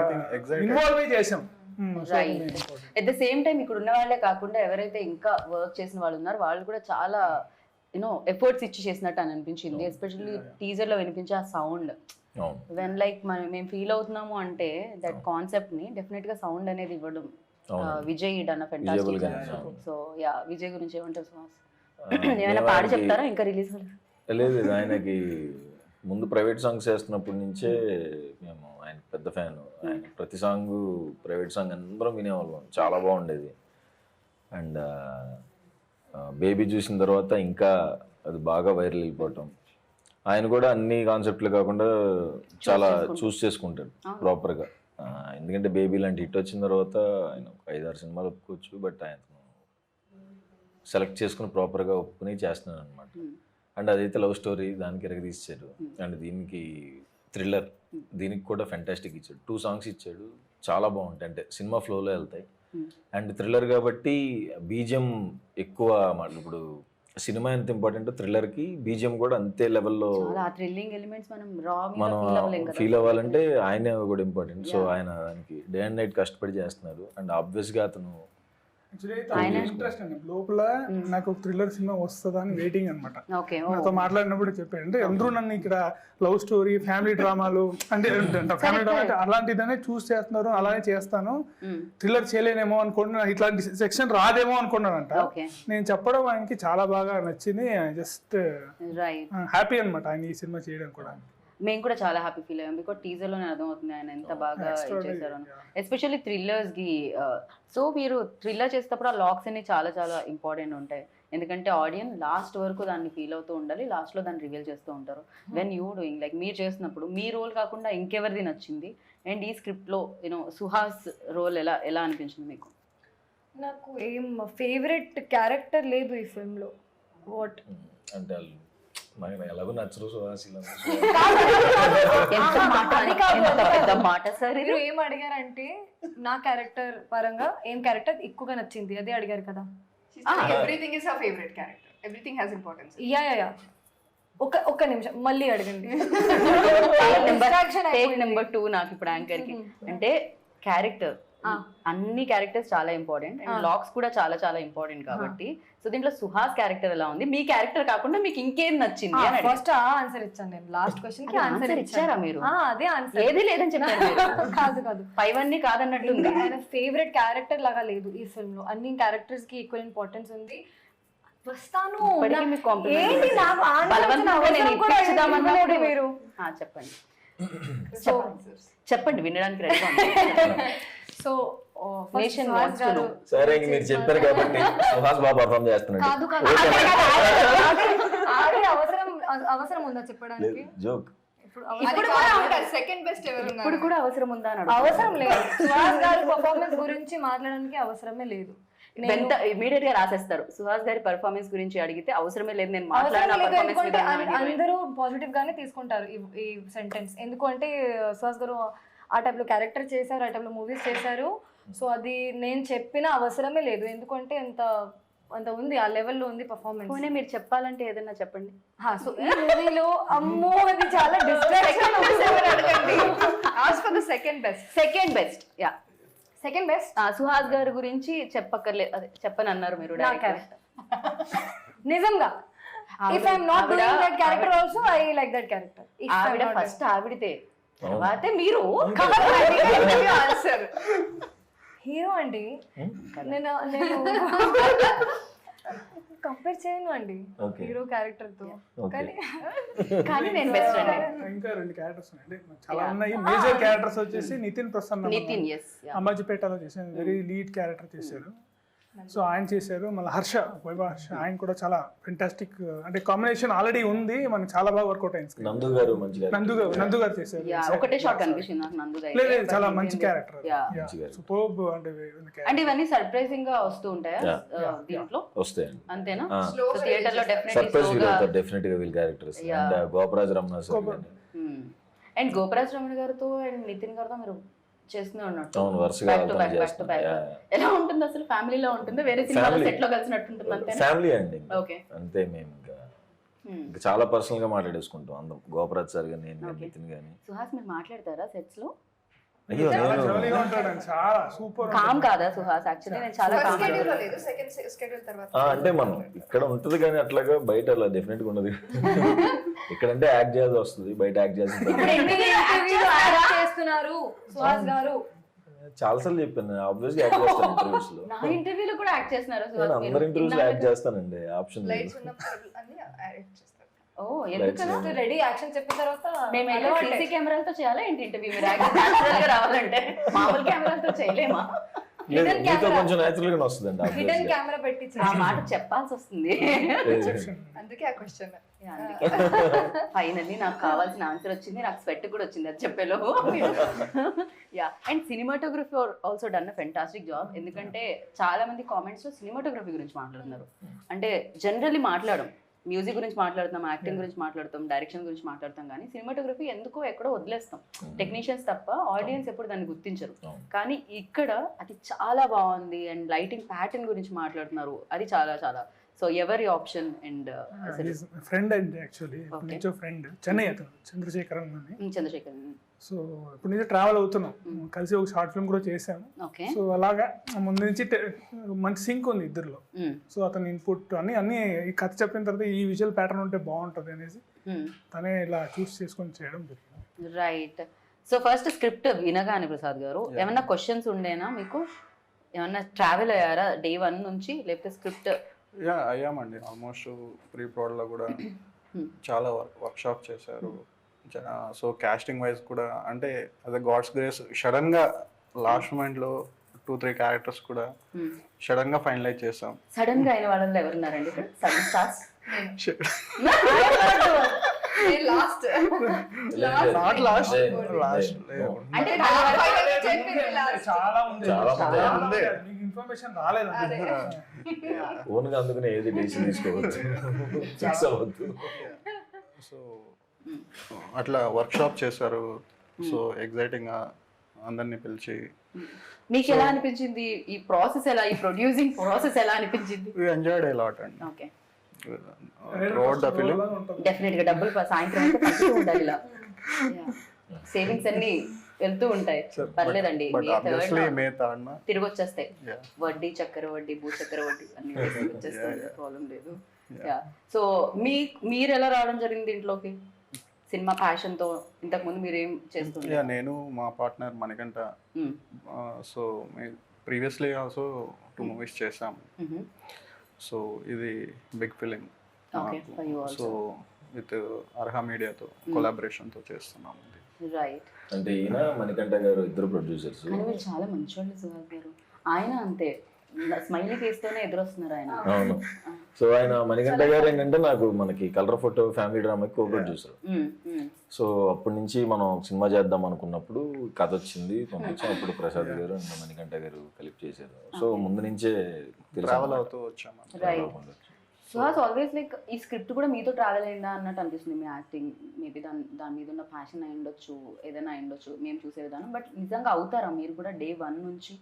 ఇన్వాల్వ్ చేసాం. ఎట్ ద సేమ్ టైం ఇక్కడ ఉన్న వాళ్ళే కాకుండా ఎవరైతే ఇంకా వర్క్ చేసిన వాళ్ళు ఉన్నారో వాళ్ళు కూడా చాలా ఎఫర్ట్స్ ఇచ్చి చేసినట్టు అని అనిపించింది. ఎస్పెషల్లీ టీజర్ లో వినిపించే ఆ సౌండ్, వెన్ లైక్ మేము ఫీల్ అవుతున్నాము అంటే దట్ కాన్సెప్ట్ ని డెఫినెట్ గా సౌండ్ అనేది ఇవ్వడం Vijay done fantastic. So yeah, Vijay గురించి ఏమంటారు సుహాస్? ఏమైనా పాడి చెప్తారా ఇంకా రిలీజ్? లేదు, ఆయనకి ముందు ప్రైవేట్ సాంగ్స్ చేస్తున్నప్పటి నుంచే మేము ఆయన పెద్ద ఫ్యాన్. ఆయన ప్రతి సాంగ్ ప్రైవేట్ సాంగ్ అందరం వినేవాళ్ళం, చాలా బాగుండేది. అండ్ బేబీ చూసిన తర్వాత ఇంకా అది బాగా వైరల్ అయిపోవటం. ఆయన కూడా అన్ని కాన్సెప్ట్లు కాకుండా చాలా చూస్ చేసుకుంటాడు ప్రాపర్గా. ఎందుకంటే బేబీ లాంటి హిట్ వచ్చిన తర్వాత ఆయన 5-6 సినిమాలు ఒప్పుకోవచ్చు, బట్ ఆయన సెలెక్ట్ చేసుకుని ప్రాపర్గా ఒప్పుకుని చేస్తున్నాడు అనమాట. అండ్ అదైతే లవ్ స్టోరీ, దానికి ఎరగదీశాడు. అండ్ దీనికి థ్రిల్లర్, దీనికి కూడా ఫెంటాస్టిక్ ఇచ్చాడు. 2 సాంగ్స్ ఇచ్చాడు, చాలా బాగుంటాయి. అంటే సినిమా ఫ్లోలో వెళ్తాయి. అండ్ థ్రిల్లర్ కాబట్టి బీజిఎం ఎక్కువ. ఇప్పుడు సినిమా ఎంత ఇంపార్టెంట్, థ్రిల్లర్కి బీజిఎం కూడా అంతే లెవెల్లో మనం ఫీల్ అవ్వాలంటే ఆయనే కూడా ఇంపార్టెంట్. సో ఆయన దానికి డే అండ్ నైట్ కష్టపడి చేస్తున్నారు. అండ్ ఆబ్వియస్గా అతను ఇంట్రెస్ట్ అండి లోపల. నాకు ఒక థ్రిల్లర్ సినిమా వస్తుందా అని వెయిటింగ్ అనమాట. నాతో మాట్లాడినప్పుడు చెప్పాడు, అంటే అందరూ నన్ను ఇక్కడ లవ్ స్టోరీ, ఫ్యామిలీ డ్రామాలు అంటే ఫ్యామిలీ డ్రామా అలాంటిదనే చూస్ చేస్తున్నారు, అలానే చేస్తాను, థ్రిల్లర్ చేయలేనేమో అనుకున్నా, ఇట్లాంటి సెక్షన్ రాదేమో అనుకున్నానంట. నేను చెప్పడం ఆయనకి చాలా బాగా నచ్చింది. జస్ట్ హ్యాపీ అనమాట ఆయన ఈ సినిమా చేయడం కూడా. మేము కూడా చాలా హ్యాపీ ఫీల్ అయ్యాం, బికాజ్ టీజర్లోనే అర్థమవుతుంది ఆయన ఎంత బాగా చేశారు. ఎస్పెషల్లీ థ్రిల్లర్స్కి. సో మీరు థ్రిల్లర్ చేసేటప్పుడు ఆ లాక్స్ అన్ని చాలా చాలా ఇంపార్టెంట్ ఉంటాయి. ఎందుకంటే ఆడియన్స్ లాస్ట్ వరకు దాన్ని ఫీల్ అవుతూ ఉండాలి, లాస్ట్లో దాన్ని రివీల్ చేస్తూ ఉంటారు. వెన్ యూ డూయింగ్ లైక్ మీరు చేసినప్పుడు మీ రోల్ కాకుండా ఇంకెవరిది నచ్చింది? అండ్ ఈ స్క్రిప్ట్లో సుహాస్ రోల్ ఎలా అనిపించింది మీకు? నాకు ఏం ఫేవరెట్ క్యారెక్టర్ లేదు ఈ ఫిల్మ్లో. వాట్ అంటే ఎలాగో నచ్చరు సుహాస్. మీరు ఏం అడిగారంటే నా క్యారెక్టర్ పరంగా ఏం క్యారెక్టర్ ఎక్కువగా నచ్చింది అదే అడిగారు కదా. Everything is her favourite character, everything has importance. Yeah ఒక్క నిమిషం మళ్ళీ అడగండి. నెంబర్ 2 నాకు ఇప్పుడు యాంకర్కి అంటే క్యారెక్టర్, అన్ని క్యారెక్టర్స్ చాలా ఇంపార్టెంట్ అండ్ లాక్స్ కూడా చాలా చాలా ఇంపార్టెంట్ కాబట్టి. సో దీంట్లో సుహాస్ క్యారెక్టర్ ఎలా ఉంది, మీ క్యారెక్టర్ కాకుండా మీకు ఇంకేం నచ్చింది? ఫస్ట్ ఆన్సర్ ఇచ్చాను నేను, లాస్ట్ క్వశ్చన్ కి ఆన్సర్ ఇచ్చారా మీరు? అదే ఆన్సర్. ఏది లేదని చెప్పారు. కాదు పైవన్నీ కాదన్నట్టుంది. ఆయన ఫేవరెట్ క్యారెక్టర్ లాగా లేదు ఈ ఫిల్మ్ లో, అన్ని క్యారెక్టర్స్ కి ఈక్వల్ ఇంపార్టెన్స్ ఉంది. వస్తాను మీరు చెప్పండి వినడానికి రెడీగా. సో సరే మీరు చెప్పారు కాబట్టి సుహాస్ బాగా పర్ఫార్మ్ చేస్తున్నాడు. అవసరం ఉందా చెప్పడానికి? జోక్. సెకండ్ బెస్ట్ ఇప్పుడు కూడా అవసరం ఉందా? అవసరం లేదు. సుహాస్ గారి పర్ఫార్మెన్స్ గురించి మాట్లాడడానికి అవసరమే లేదు. ఇమీడియట్ గా రాసేస్తారు. సుహాస్ గారి పర్ఫార్మెన్స్ గురించి అడిగితే అవసరమే లేదు, నేను మాట్లాడిన. అందరూ పాజిటివ్ గానే తీసుకుంటారు ఈ సెంటెన్స్. ఎందుకంటే సుహాస్ గారు ఆ టైప్ లో క్యారెక్టర్ చేశారు, ఆ టైప్ లో మూవీస్ చేశారు. సో అది నేను చెప్పిన అవసరమే లేదు, ఎందుకంటే అంత ఉంది, ఆ లెవెల్లో ఉంది పర్ఫార్మెన్స్. మీరు చెప్పాలంటే ఏదైనా చెప్పండి. సో ఈ మూవీలో అమ్మో అది చాలా distraction. Second best yeah second best Suhas గారి గురించి చెప్పక్కర్లేదు, అదే చెప్పని అన్నారు మీరు. నిజంగా if I'm not doing that character also I like that character. ఆవిడ ఫస్ట్ ఆవిడితే, తర్వాతే మీరు ఆన్సర్. హీరో అండి, నేను కంపేర్ చేయను అండి హీరో క్యారెక్టర్ తో. కానీ నేను బెస్ట్ అండి. ఇంకా 2 క్యారెక్టర్స్ ఉన్నాయి, చాలా ఉన్నాయి. మేజర్ క్యారెక్టర్స్ వచ్చేసి నితిన్ ప్రసన్న, అంబాజీపేటలో చేశారు, వెరీ లీడ్ క్యారెక్టర్ చేశారు. సో ఆయన చేశారు. మళ్ళీ వైభవ్ హర్ష, ఆయన కూడా చాలా ఫెంటాస్టిక్, అంటే కాంబినేషన్ ఆల్రెడీ ఉంది, మనకి చాలా బాగా వర్కౌట్ అయింది. నందు గారు చేశారు. ఒకటే షాట్ కనిపిస్తుంది నాకు నందు గారు. లేదు చాలా మంచి క్యారెక్టర్, సూపర్బ్. అంటే ఇవన్నీ సర్ప్రైజింగ్ గా వస్తూ ఉంటాయా దీంట్లో? వస్తాయి అంతేనా? థియేటర్ లో డెఫినెట్ గా వీళ్ళ characters. And Gopraj Ramana sir and Gopraj Ramana గారితో అండ్ నితిన్ గారితో మీరు చేస్తూనే ఉన్నట్టు అవును, వరుసగా బ్యాక్ టు బ్యాక్ చేస్తున్నాం. ఎలా ఉంటుంది అసలు? ఫ్యామిలీలో ఉంటుంది, వేరే సినిమాలో Family. సెట్ లో కలిసినట్టు ఉంటుంది అంతే? ఫ్యామిలీ అండి ఓకే. అంతే. మేము ఇంకా చాలా పర్సనల్ గా మాట్లాడేసుకుంటాం అందరం, గోపరాజ్ సార్ గాని, నేను Okay. నితిన్ గాని. సుహాస్ మీరు మాట్లాడతారా సెట్స్ లో? అయ్యో చాలా నేను jolly గా ఉంటాడండి, చాలా సూపర్ కామ్ కాదా సుహాస్? యాక్చువల్లీ నేను చాలా ఫస్ట్ కామ్. షెడ్యూల్ లేదు, సెకండ్ షెడ్యూల్ తర్వాత అంటే మనం ఇక్కడ ఉంటది కానీ అట్లాగా బయట అలా డెఫినెట్ గా ఉండదు. ఇక్కడంటే యాక్ట్ చేయాల్సి వస్తుంది, బయట యాక్ట్ చేయాల్సి చేస్తున్నారు సుహాస్ గారు. చాలాసార్లు చెప్పాను, ఆబ్వియస్ గా యాక్ట్ చేస్తాను ఇంటర్వ్యూస్ లో. నా ఇంటర్వ్యూలో కూడా యాక్ట్ చేస్తున్నారు నేను సుహాస్ అందరి ఇంటర్వ్యూస్ లో యాక్ట్ చేస్తానండి, ఆప్షన్ లేదు. లైట్స్ ఉన్నప్పుడు అన్ని యాడ్ చేస్తారు. ఓ ఎందుకలా? Lights. రెడీ యాక్షన్ చెప్పిన తర్వాత మేమైతే సీసీ కెమెరాలతో చేయాలా ఏంటి ఇంటర్వ్యూ? మీరు న్యాచురల్ గా రావాలంటే మామూలు కెమెరాలతో చేయలేమా? లేదు, Hidden మీతో camera. కొంచెం నేచురల్ గానే వస్తుందండి హిడెన్ obvious గా. కెమెరా పెట్టి ఆ మాట చెప్పాల్సి వస్తుంది. అందుకే ఆ క్వశ్చన్. ఫైనల్లీ నాకు కావాల్సిన ఆన్సర్ వచ్చింది, నాకు స్వెట్ కూడా వచ్చింది అది చెప్పేలో. Yeah, and cinematography also done a fantastic job. ఎందుకంటే చాలా మంది కామెంట్స్ లో సినిమాటోగ్రఫీ గురించి మాట్లాడుతున్నారు. అంటే జనరల్లీ మాట్లాడడం, మ్యూజిక్ గురించి మాట్లాడుతాం, యాక్టింగ్ గురించి మాట్లాడతాం, డైరెక్షన్ గురించి మాట్లాడతాం, కానీ సినిమాటోగ్రఫీ ఎందుకో ఎక్కడో వదిలేస్తాం. టెక్నీషియన్స్ తప్ప ఆడియన్స్ ఎప్పుడు దాన్ని గుర్తించరు. కానీ ఇక్కడ అది చాలా బాగుంది అండ్ లైటింగ్ ప్యాటర్న్ గురించి మాట్లాడుతున్నారు, అది చాలా చాలా. సో ఎవరి ఆప్షన్ అండ్ ఫ్రెండ్ అండి, యాక్చువల్లీ Okay. నుంచో ఫ్రెండ్, చెన్నై అతను చంద్రశేఖరన్ అని. చంద్రశేఖర్. సో ఇప్పుడు నుంచి ట్రావెల్ అవుతున్నాం, కలిసి ఒక షార్ట్ ఫిల్మ్ కూడా చేసాము. ఓకే. సో అలాగా ముందు నుంచి మంచి సింక్ ఉంది ఇద్దరిలో. సో అతని ఇన్పుట్ అన్ని ఈ కథ చెప్పిన తర్వాత ఈ విజువల్ ప్యాటర్న్ ఉంటే బాగుంటుంది అనేసి తనే ఇలా చూస్ చేసుకొని చేయడం జరిగింది. రైట్. సో ఫస్ట్ స్క్రిప్ట్ వినగానే ప్రసాద్ గారు ఏమన్నా క్వశ్చన్స్ ఉండేనా మీకు? ఏమన్నా ట్రావెల్ అయ్యారా డే 1 నుంచి, లేకపోతే స్క్రిప్ట్? యా అయ్యామండి, ఆల్మోస్ట్ ప్రీ ప్రోడ్లో కూడా చాలా వర్క్షాప్ చేశారు. సో కాస్టింగ్ వైజ్ కూడా అంటే అదే గాడ్స్ గ్రేస్ సడన్గా లాస్ట్ మూమెంట్లో 2-3 క్యారెక్టర్స్ కూడా సడన్గా ఫైనలైజ్ చేసాం. సడన్ గా అయిన వాళ్ళలో ఎవరున్నారండి ఇక్కడ? Sudden stars? Last not lost last అంటే చాలా ఉంది, చాలా చాలా ఉంది. ఉంది. మీకు ఇన్ఫర్మేషన్ రాలేదండి. ఓన్ గా అందుకనే ఏది డెసిషన్ తీసుకోవచ్చు, ఫిక్స్ అవ్వద్దు. సో అట్లా వర్క్షాప్ చేశారు. సో ఎగ్జైటింగ్గా అందరినీ పిలిచి మీకు ఎలా అనిపించింది ఈ ప్రాసెస్? ఎలా, ఈ ప్రొడ్యూసింగ్ ప్రాసెస్ ఎలా అనిపించింది? we enjoyed a lot అండి. Okay. throughout the film definite గా డబ్బులు సాయంత్రం అయితే పంచుతూ ఉండాలి ఇలా. సేవింగ్స్ అన్ని వెళ్తూ ఉంటాయి, పర్లేదండి. బట్ ఆబ్వియస్లీ మే థర్డ్ నా తిరిగి వచ్చేస్తాయి, Yeah. వడ్డీ చక్కెర వడ్డీ భూ చక్కెర వడ్డీ అన్ని వచ్చేస్తాయి, ప్రాబ్లం లేదు. సో మీరు ఎలా రావడం జరిగింది దీంట్లోకి? సినిమా ప్యాషన్ తో ఇంతకు ముందు మీరు ఏం చేస్తుంటారు? నేను మా partner Manikanta, so previously also 2 movies చేసాం. సో ఇది big film. Okay, for you also. So with Arha మీడియాతో కొలాబరేషన్తో చేస్తున్నాం. రైట్. అంటే ఈయన మణికంఠ గారు ఇద్దరు ప్రొడ్యూసర్స్. కానీ మీరు చాలా మంచోళ్ళు సుహాస్ గారు. ఆయన అంతే స్మైలీ ఫేస్ తోనే ఎదురొస్తున్నారు ఆయన. అవును. సో ఆయన మణికంఠ గారు ఏంటంటే నాకు మనకి కలర్ ఫోటో ఫ్యామిలీ డ్రామాకి కో ప్రొడ్యూసర్. సో అప్పటి నుంచి మనం సినిమా చేద్దాం అనుకున్నప్పుడు కథ వచ్చింది, పంపించాం. అప్పుడు ప్రసాద్ గారు అండ్ మణికంఠ గారు కలిపి చేశారు. సో ముందు నుంచే ట్రావెల్ అవుతూ వచ్చాము. రైట్. సుహాస్ ఆల్వేస్ లైక్ ఈ స్క్రిప్ట్ కూడా మీతో ట్రావెల్ అయిందా అన్నట్టు అనిపిస్తుంది. మీ యాక్టింగ్ మేబీ దాని మీద ఉన్న ప్యాషన్ అయి ఉండొచ్చు, ఏదైనా అయి ఉండొచ్చు మేము చూసే విధానం. బట్ నిజంగా అవుతారా మీరు కూడా డే 1 నుంచి?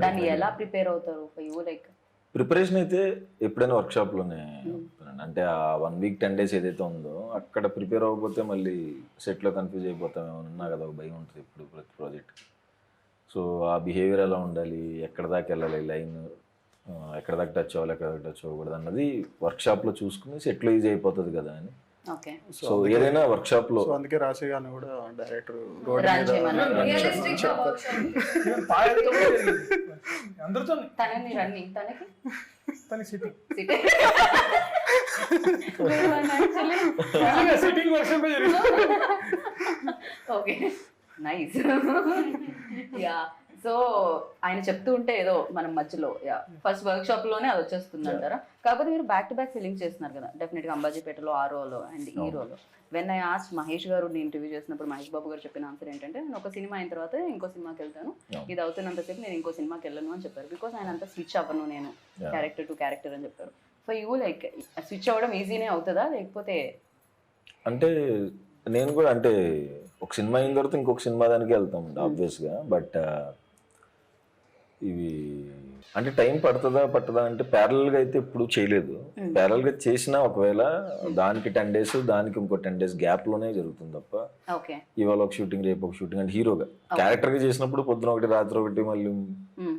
దాన్ని ఎలా ప్రిపేర్ అవుతారు? యూ లైక్ ప్రిపరేషన్ అయితే ఎప్పుడైనా వర్క్షాప్లోనే అంటే ఆ 1 వీక్ 10 days ఏదైతే ఉందో అక్కడ ప్రిపేర్ అవ్వకపోతే మళ్ళీ సెట్లో కన్ఫ్యూజ్ అయిపోతామేమో ఉన్నా కదా, ఒక భయం ఉంటుంది ఇప్పుడు ప్రతి ప్రాజెక్ట్. సో ఆ బిహేవియర్ ఎలా ఉండాలి, ఎక్కడ దాకా వెళ్ళాలి, లైన్ ఎక్కడ దాకా టచ్ అవ్వాలి, ఎక్కడ దాకా టచ్ అవ్వకూడదు అన్నది వర్క్షాప్లో చూసుకుని సెట్లో ఈజీ అయిపోతుంది కదా అని. ఓకే. సో ఏదైనా వర్క్షాప్లో సో అందుకే రాశి గారిని కూడా డైరెక్టర్ రోడ్ Run మీద చేయమన్నారు. రియలిస్టిక్ చెప్తారు. Even పాయలతో కూడా జరిగింది. అందరితో తనని రన్నింగ్, తనకి తన సిట్టింగ్ యాక్చువల్లీ సిట్టింగ్ వర్షన్ జరిగింది. Okay, nice. యా. సో ఆయన చెప్తూ ఉంటే ఏదో మనం మధ్యలో ఫస్ట్ వర్క్ షాప్ లోనే అది వచ్చేస్తుంది అంటారా? కాకపోతే మీరు బ్యాక్ టు బ్యాక్ ఫిలింగ్ చేస్తున్నారు కదా, డెఫినెట్ గా అంబాజీపేటలో ఆ రోలో అండ్ ఈ రోలో. వెన్ ఐ ఆస్ట్ మహేష్ గారు ఇంటర్వ్యూ చేసినప్పుడు మహేష్ బాబు గారు చెప్పిన ఆన్సర్ ఏంటంటే, నేను ఒక సినిమా అయిన తర్వాత ఇంకో సినిమాకి వెళ్తాను, ఇది అవుతున్నంతసేపు నేను ఇంకో సినిమాకి వెళ్ళను అని చెప్పారు. బికాస్ ఆయన అంతా స్విచ్ అవ్వను నేను క్యారెక్టర్ టు క్యారెక్టర్ అని చెప్పారు. ఫర్ యూ లైక్ స్విచ్ అవ్వడం ఈజీనే అవుతుందా లేకపోతే? అంటే నేను కూడా అంటే ఒక సినిమా అయిన తర్వాత ఇంకొక సినిమా దానికి వెళ్తాం ఆబ్వియస్గా. బట్ ఇవి అంటే టైం పట్టదా అంటే ప్యారల్గా అయితే ఎప్పుడు చేయలేదు. ప్యారల్గా చేసినా ఒకవేళ దానికి 10 days దానికి ఇంకో 10 days గ్యాప్లోనే జరుగుతుంది తప్ప ఓకే. ఇవాళ ఒక షూటింగ్ రేపు ఒక షూటింగ్ అంటే హీరోగా క్యారెక్టర్గా చేసినప్పుడు పొద్దున ఒకటి రాత్రి ఒకటి మళ్ళీ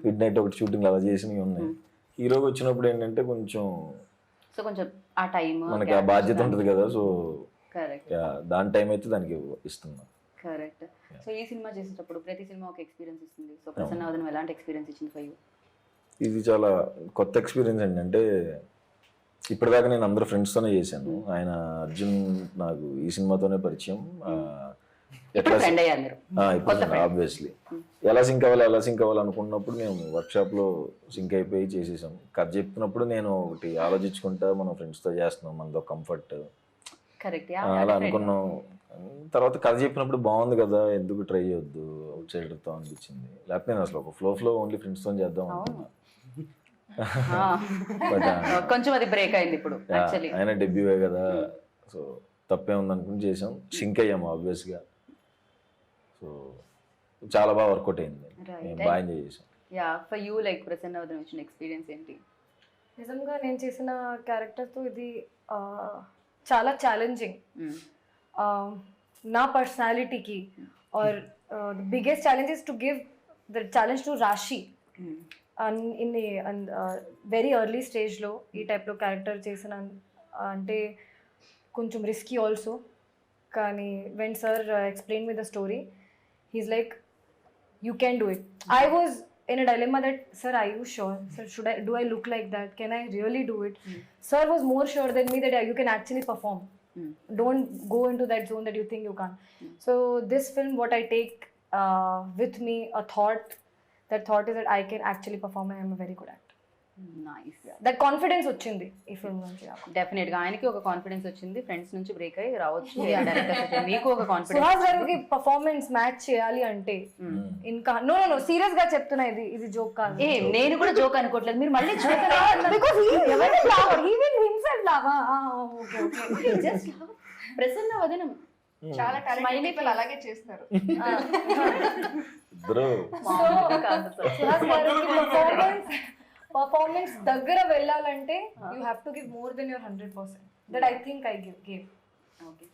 మిడ్ నైట్ ఒకటి షూటింగ్ అలా చేసినవి ఉన్నాయి. హీరోగా వచ్చినప్పుడు ఏంటంటే కొంచెం సో కొంచెం ఆ టైం మనకి ఆ బాధ్యత ఉంటుంది కదా. సో కరెక్ట్ దాని టైం అయితే దానికి ఇస్తున్నాం. కరెక్ట్. సో ఈ సినిమా చేసేటప్పుడు ప్రతి సినిమా ఒక ఎక్స్పీరియన్స్ ఇస్తుంది. సో ప్రసన్నవదనం ఎలాంటి ఎక్స్పీరియన్స్ ఇచ్చింది ఫర్ యూ? ఇది చాలా కొత్త ఎక్స్పీరియన్స్ అండి. అంటే ఇప్పటిదాకా నేను అందరు ఫ్రెండ్స్తోనే చేశాను. ఆయన అర్జున్ నాకు ఈ సినిమాతోనే పరిచయం. ఎట్లా ఫ్రెండ్ అయ్యారు మీరు? ఇప్పుడు ఆబ్వియస్లీ ఎలా సింక్ అవ్వాలి అనుకున్నప్పుడు మేము వర్క్షాప్లో సింక్ అయిపోయి చేసేసాం. కథ చెప్తున్నప్పుడు నేను ఒకటి ఆలోచించుకుంటా మనం ఫ్రెండ్స్తో చేస్తున్నాం, మనతో కంఫర్ట్ కరెక్ట్ అలా అనుకున్నాం. తర్వాత కథ చెప్పినప్పుడు బాగుంది కదా, ఎందుకు ట్రై చేయొద్దు అవుట్ సైడర్తో అనిపించింది. లేకపోతే నేను అసలు ఒక ఫ్లో ఓన్లీ ఫ్రెండ్స్తో చేద్దాం అనుకున్నా. బట్ కొంచెం అది బ్రేక్ అయింది ఇప్పుడు యాక్చువల్లీ. ఆయన డెబ్యూవే కదా, సో తప్పే ఉంది అనుకుని చేసాం. సింక్ అయ్యాము ఆబ్వియస్గా. సో చాలా బాగా వర్కౌట్ అయింది. మేము బాగా ఎంజాయ్ చేసాం. యా ఫర్ యూ లైక్ ప్రసన్నవదనం ఇచ్చిన ఎక్స్పీరియన్స్ ఏంటి? నిజంగా నేను చేసిన క్యారెక్టర్తో ఇది చాలా ఛాలెంజింగ్ నా పర్సనాలిటీకి. Or the biggest challenge is to give the challenge to Rashi in very early స్టేజ్లో ఈ టైప్లో క్యారెక్టర్ చేసిన అంటే కొంచెం రిస్కీ ఆల్సో. కానీ when sir explain me the story he's like, you can do it. I was in a dilemma that, sir, are you sure? Sir, do I look like that? Can I really do it? Sir was more sure than me that yeah, you can actually perform. Don't go into that zone that you think you can't. So this film, what I take with me, a thought, that thought is that I can actually perform and I'm a very good actor. Nice. That confidence వచ్చింది ఈ film నుంచి. Definite గా ఆయనకి ఒక confidence వచ్చింది. Friends నుంచి break అయ్యి రావచ్చు, మీకు ఒక కాన్ఫిడెన్స్. సుహాస్ గారికి పర్ఫార్మెన్స్ మ్యాచ్ చేయాలి అంటే ఇంకా నో సీరియస్ గా చెప్తున్నా, ఇది జోక్ కాదు. ఏ నేను కూడా జోక్ అనుకోవట్లేదు, మీరు మళ్ళీ ప్రసన్నవదనం చాలా టాలెంటెడ్ అలాగే చేస్తున్నారు. పర్ఫార్మెన్స్ దగ్గర వెళ్ళాలంటే you have to give more than your 100%. That I think I give. Okay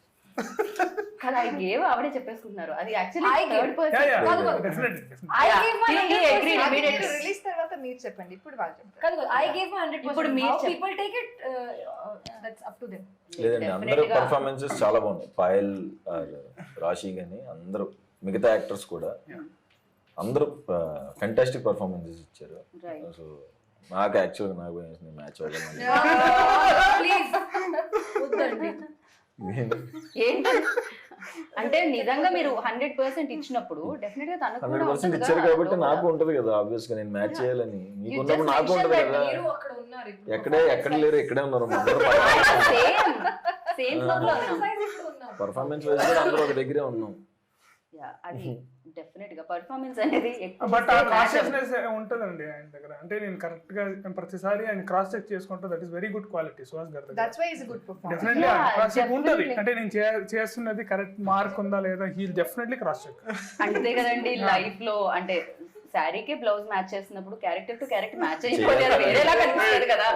కదా, ఐ గేవ్ ఆవిడే చెప్పేసుకుంటున్నారు. అది actually I gave. Third person. Release తర్వాత మీరు చెప్పండి, ఇప్పుడు వాళ్ళు చెప్తారు. కాదు ఐ గివ్ 100%. ఇప్పుడు మీరు people take it that's up to them. లేదండి, అందరూ పర్ఫార్మెన్సెస్ చాలా బాగున్నాయి. పాయల్ రాశి కానీ అందరూ మిగతా యాక్టర్స్ కూడా అందరూ ఫెంటాస్టిక్ పర్ఫార్మెన్సెస్ ఇచ్చారు. సో నాకు యాక్చువల్గా నాకు మ్యాచ్ అవ్వాలి. ప్లీజ్ వద్దండి. ఏంటి అంటే నిజంగా మీరు 100% ఇచ్చినప్పుడు డెఫినెట్ గా తనకు కూడా 100% ఇచ్చారు కాబట్టి నాకు ఉంటది కదా ఆబ్వియస్ గా నేను మ్యాచ్ చేయాలని. మీకున్నప్పుడు నాకు ఉంటది కదా. మీరు అక్కడ ఉన్నారు ఇప్పుడు. ఎక్కడ లేరు, ఇక్కడే ఉన్నారు. సేమ్ ఫ్లోర్ లో ఉన్నాం. పర్ఫార్మెన్స్ వైజ్ కూడా అందరూ ఒక దగ్గరే ఉన్నాం. అది డెఫినెట్ గా పర్ఫార్మెన్స్ అనేది బట్ ఆ కాన్షియస్నెస్ ఉంటుందండి ఆయన దగ్గర. అంటే నేను కరెక్ట్ గా ప్రతిసారి ఆయన క్రాస్ చెక్ చేసుకుంటా. That is very good quality Suhas గారి దగ్గర. That's why is good performance. Definitely cross check ఉంటుంది. అంటే నేను చేస్తున్నది కరెక్ట్ మార్క్ ఉందా లేదా, హీ డెఫినెట్లీ క్రాస్ చెక్. అంతే కదండి లైఫ్ లో. అంటే శారీకి బ్లౌజ్ మ్యాచ్ చేస్తున్నప్పుడు క్యారెక్టర్ టు క్యారెక్టర్ మ్యాచ్ అయిపోతే వేరేలా కనిపిస్తుంది కదా,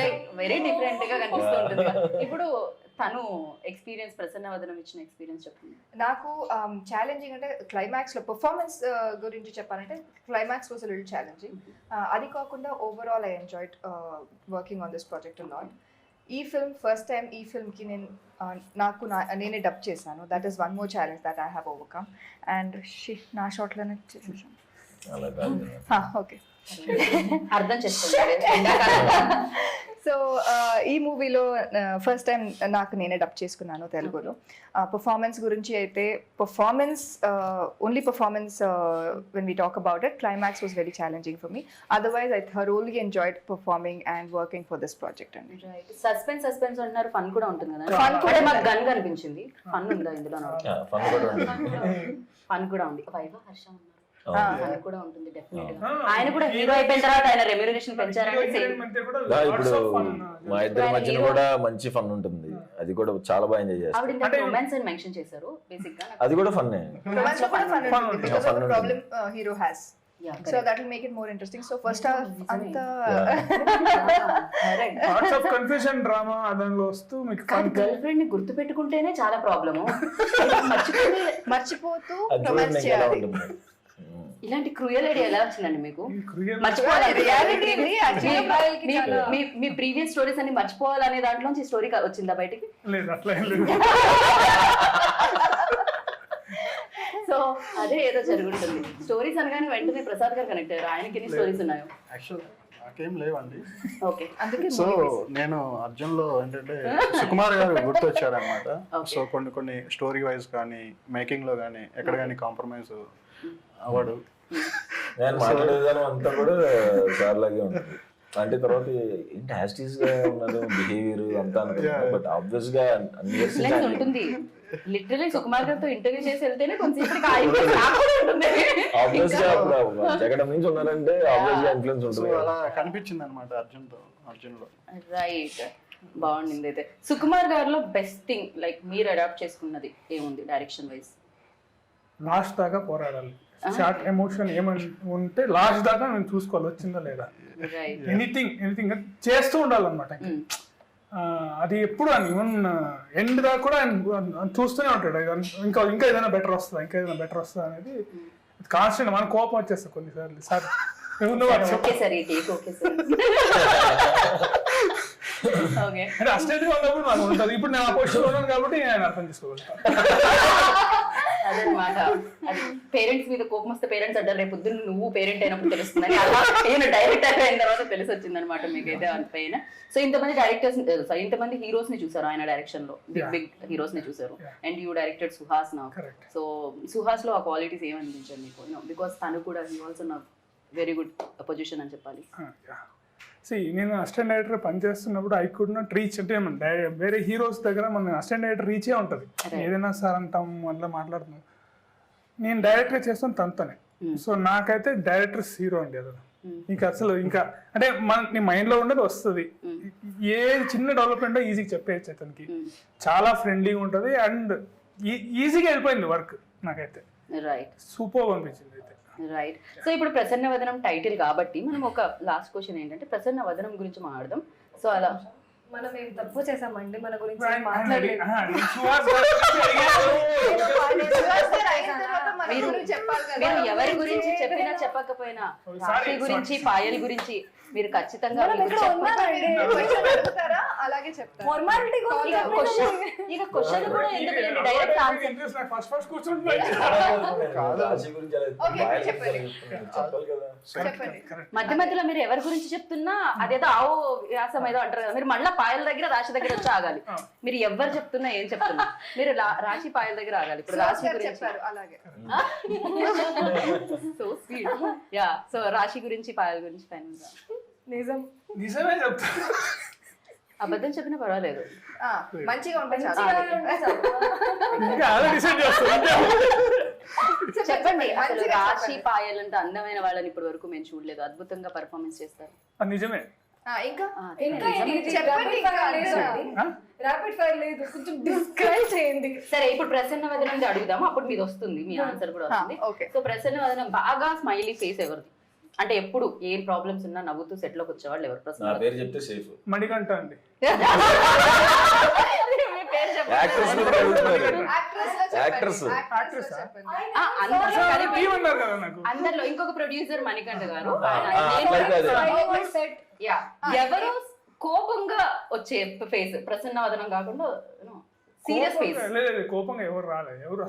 లైక్ వెరీ డిఫరెంట్ గా కనిపిస్తూ ఉంటుంది కదా. ఇప్పుడు తను ఎక్స్పీరియన్స్, ప్రసన్నవదనం ఇచ్చిన ఎక్స్పీరియన్స్ చెప్పండి. నాకు ఛాలెంజింగ్ అంటే క్లైమాక్స్లో పర్ఫార్మెన్స్ గురించి చెప్పాలంటే క్లైమాక్స్ వాజ్ లిటిల్ ఛాలెంజింగ్. అది కాకుండా overall I enjoyed working on this project a lot. ఈ ఫిల్మ్ ఫస్ట్ టైం ఈ ఫిల్మ్కి నేనే డబ్ చేశాను. That is one more challenge that I have overcome. And నా షాట్లోనే చేసేసాను. ఓకే, అర్థం చేసుకోండి. సో ఈ మూవీలో ఫస్ట్ టైం నేనే డబ్ చేసుకున్నాను తెలుగులో. పర్ఫార్మెన్స్ గురించి అయితే only performance when we talk about it, climax was very challenging for me. Otherwise I thoroughly enjoyed performing and working for this project అండి. సస్పెన్స్ అంటున్నారు, ఫన్ కూడా ఉంటుంది కదా. ఫన్ కూడా మాకు గన్ కనిపించింది. ఫన్ ఉందా ఇందులో? ఫన్ కూడా ఉంది. ఫన్ కూడా ఉంది. వైవా హర్ష ఉన్నారు. అది కూడా ఉంటుంది డెఫినెట్ గా. ఆయన కూడా హీరో అయిపోయిన తర్వాత ఆయన రెమ్యూనరేషన్ పెంచారంటే సేమ్. ఇప్పుడు మా ఇద్దరి మధ్యన కూడా మంచి ఫన్ ఉంటుంది, అది కూడా చాలా బాగా ఎంజాయ్ చేస్తాం. ఆవిడ ఇంత రొమాన్స్ అని మెన్షన్ చేశారు బేసిక్ గా. అది కూడా ఫన్నే. Romance లో కూడా fun ఉంటుంది because of the ఉంటుంది. problem hero has. Yeah, So that will make it more interesting. So first half anta lots of confusion drama దానిలో వస్తూ మీకు కానీ గర్ల్ ఫ్రెండ్ ని గుర్తు పెట్టుకుంటేనే చాలా ప్రాబ్లము. మర్చిపోతూ అది చూడండి రొమాన్స్ ఇంకా ఎలా చేయాలి. ఉంటుంది. ఇలాంటి క్రూయల్ ఐడియా ఎలా వచ్చిందండి మీకు? క్రియల్ Reality ఇది మీ ప్రీవియస్ స్టోరీస్ అన్ని మర్చిపోవాలనే దాంట్లోంచి స్టోరీ వచ్చిందా బయటికి? లేదు, అట్లా ఏం లేదు. సో అదే ఏదో జరుగుతుంది. స్టోరీస్ అనగానే వెంటనే ప్రసాద్ గారు కనెక్ట్ అయ్యారు. ఆయనకి ఎన్ని స్టోరీస్ ఉన్నాయో? యాక్చువల్ నాకేం లేవండి. ఓకే. అందుకే సో నేను అర్జున్లో ఏంటంటే సుకుమార్ గారు గుర్తొచ్చారనమాట. సో కొన్ని స్టోరీ వైజ్ కానీ మేకింగ్ లో కానీ ఎక్కడ కానీ కాంప్రమైజ్ అవ్వడు. నేను మాట్లాడే విధానం అంతా కూడా సార్ లాగే ఉంటుంది. అంటే తర్వాత ఏంటి యాస్టీస్ గా ఉన్నారు బిహేవియర్ అంతా అనుకుంటున్నాను, బట్ ఆబ్వియస్ గా లెన్స్ ఉంటుంది. లిటరలీ సుకుమార్ గారితో ఇంటర్వ్యూ చేసి వెళ్తేనే కొంచెం ఆబ్వియస్ గా జగడం నుంచి ఉన్నారంటే ఆబ్వియస్ గా ఇన్ఫ్లుయెన్స్ సో ఉంటుంది. అలా కనిపించింది అనమాట అర్జున్లో. రైట్, బాగుండింది. అయితే సుకుమార్ గారిలో బెస్ట్ థింగ్ లైక్ మీరు అడాప్ట్ చేసుకున్నది ఏముంది డైరెక్షన్ వైజ్? లాస్ట్ దాకా పోరాడాలి. షార్ట్ ఎమోషన్ ఏమని ఉంటే లాస్ట్ దాకా నేను చూసుకోవాలి వచ్చిందా లేదా. రైట్. ఎనీథింగ్ చేస్తూ ఉండాలన్నమాట. అది ఎప్పుడు అని ఈవెన్ ఎండ్ దాకా కూడా ఆయన చూస్తూనే ఉంటాడు. ఇంకా ఏదైనా బెటర్ వస్తుందా అనేది కాన్స్టెంట్. మన కోపం వచ్చేస్తా కొన్నిసార్లు. సార్ ఓకే సార్ ఈ టేక్ ఓకే సార్. ఓకే. అంటే అస్టేజ్ ఉన్నప్పుడు నాకు ఉంటుంది. ఇప్పుడు నేను ఆ పొజిషన్ ఉన్నాను కాబట్టి నేను అర్థం చేసుకోగలుగుతాను. అదనమాట. అది పేరెంట్స్ మీద కోపం వస్తే పేరెంట్స్ అంటారు రేపు పొద్దున్న నువ్వు పేరెంట్ అయినప్పుడు తెలుస్తుందని. అలా నేను డైరెక్టర్ అయిన తర్వాత తెలిసి వచ్చింది అనమాట మీకైతే పైన. సో ఇంతమంది డైరెక్టర్స్, ఇంతమంది హీరోస్ ని చూసారు ఆయన డైరెక్షన్ లో, బిగ్ హీరోస్ ని చూసారు. అండ్ యూ డైరెక్టెడ్ సుహాస్ నా. సో సుహాస్ లో ఆ క్వాలిటీస్ ఏమనిపించారు మీకు? బికాస్ తను కూడా హీ ఆల్సో నా వెరీ గుడ్ పొజిషన్ అని చెప్పాలి. నేను అసిస్టెంట్ డైరెక్టర్ పనిచేస్తున్నప్పుడు ఐ కుడ్ నాట్ రీచ్. అంటే వేరే హీరోస్ దగ్గర మన అసిస్టెంట్ డైరెక్టర్ రీచే ఉంటుంది. ఏదైనా సార్ అంటాం అట్లా మాట్లాడుతున్నాం. నేను డైరెక్టర్ చేస్తాను తనతోనే. సో నాకైతే డైరెక్టర్స్ హీరో అండి. అది ఇంకా అసలు ఇంకా అంటే నీ మైండ్ లో ఉండదు వస్తుంది. ఏ చిన్న డెవలప్మెంట్ ఈజీగా చెప్పేయచ్చు అతనికి. చాలా ఫ్రెండ్లీగా ఉంటుంది అండ్ ఈజీగా వెళ్ళిపోయింది వర్క్. నాకైతే రైట్, సూపర్ అనిపించింది. రైట్. సో ఇప్పుడు ప్రసన్న వదనం టైటిల్ కాబట్టి మనం ఒక లాస్ట్ క్వశ్చన్ ఏంటంటే ప్రసన్న వదనం గురించి మాట్లాడదాం. సో అలా మనం ఏం తప్పు చేసామండి మన గురించి ఏం మాట్లాడలేదు. మీరు ఎవరి గురించి చెప్పినా చెప్పకపోయినా రాశి గురించి పాయల్ గురించి మీరు ఖచ్చితంగా అలాగే చెప్తారు. ఫార్మాలిటీ ఇక క్వశ్చన్ కూడా ఎందుకు డైరెక్ట్ ఆన్సర్. మధ్య మధ్యలో మీరు ఎవరి గురించి చెప్తున్నా అదేదో ఆవో వ్యాసం ఏదో అంటారు కదా, మీరు మళ్ళీ పాయల దగ్గర రాశి దగ్గర వచ్చి ఆగాలి. మీరు ఎవరు చెప్తున్నా ఏం చెప్తున్నా మీరు రాశి పాయల దగ్గర ఆగాలి. ఇప్పుడు రాశి గురించి అలాగే సో స్వీట్. యా, సో రాశి గురించి పాయల గురించి ఫైనల్ గా నిజమే చెప్తా. అబద్ధం చెప్పినా పర్వాలేదు, మంచిగా ఉంటుంది. చెప్పండి. అసలు రాశి పాయల్ అంటే అందమైన వాళ్ళని ఇప్పటి వరకు మేము చూడలేదు. అద్భుతంగా పర్ఫార్మెన్స్ చేస్తారు. నిజమే. ఇంకా ర్యాపిడ్ ఫైర్ లేదు, కొంచెం డిస్క్రైబ్ చేయండి. సరే, ఇప్పుడు ప్రసన్న వదనం అడుగుదాము, అప్పుడు మీది వస్తుంది, మీ ఆన్సర్ కూడా వస్తుంది. సో ప్రసన్న వదనం బాగా స్మైలీ ఫేస్ ఎవరిది? అంటే ఎప్పుడు ఏం ప్రాబ్లమ్స్ ఉన్నా నవ్వుతూ సెట్ లోకి వచ్చేవాళ్ళు ఎవరు? ప్రసన్న పేరు చెప్తే సేఫ్. మణికంఠ అండి. అందరిలో ఇంకొక ప్రొడ్యూసర్ మణికంఠ గారు. ఎవరు కోపంగా వచ్చే ఫేస్ ప్రసన్న వదనం కాకుండా సీరియస్ ఫేస్? కోపంగా ఎవరు రాలేదు, ఎవరు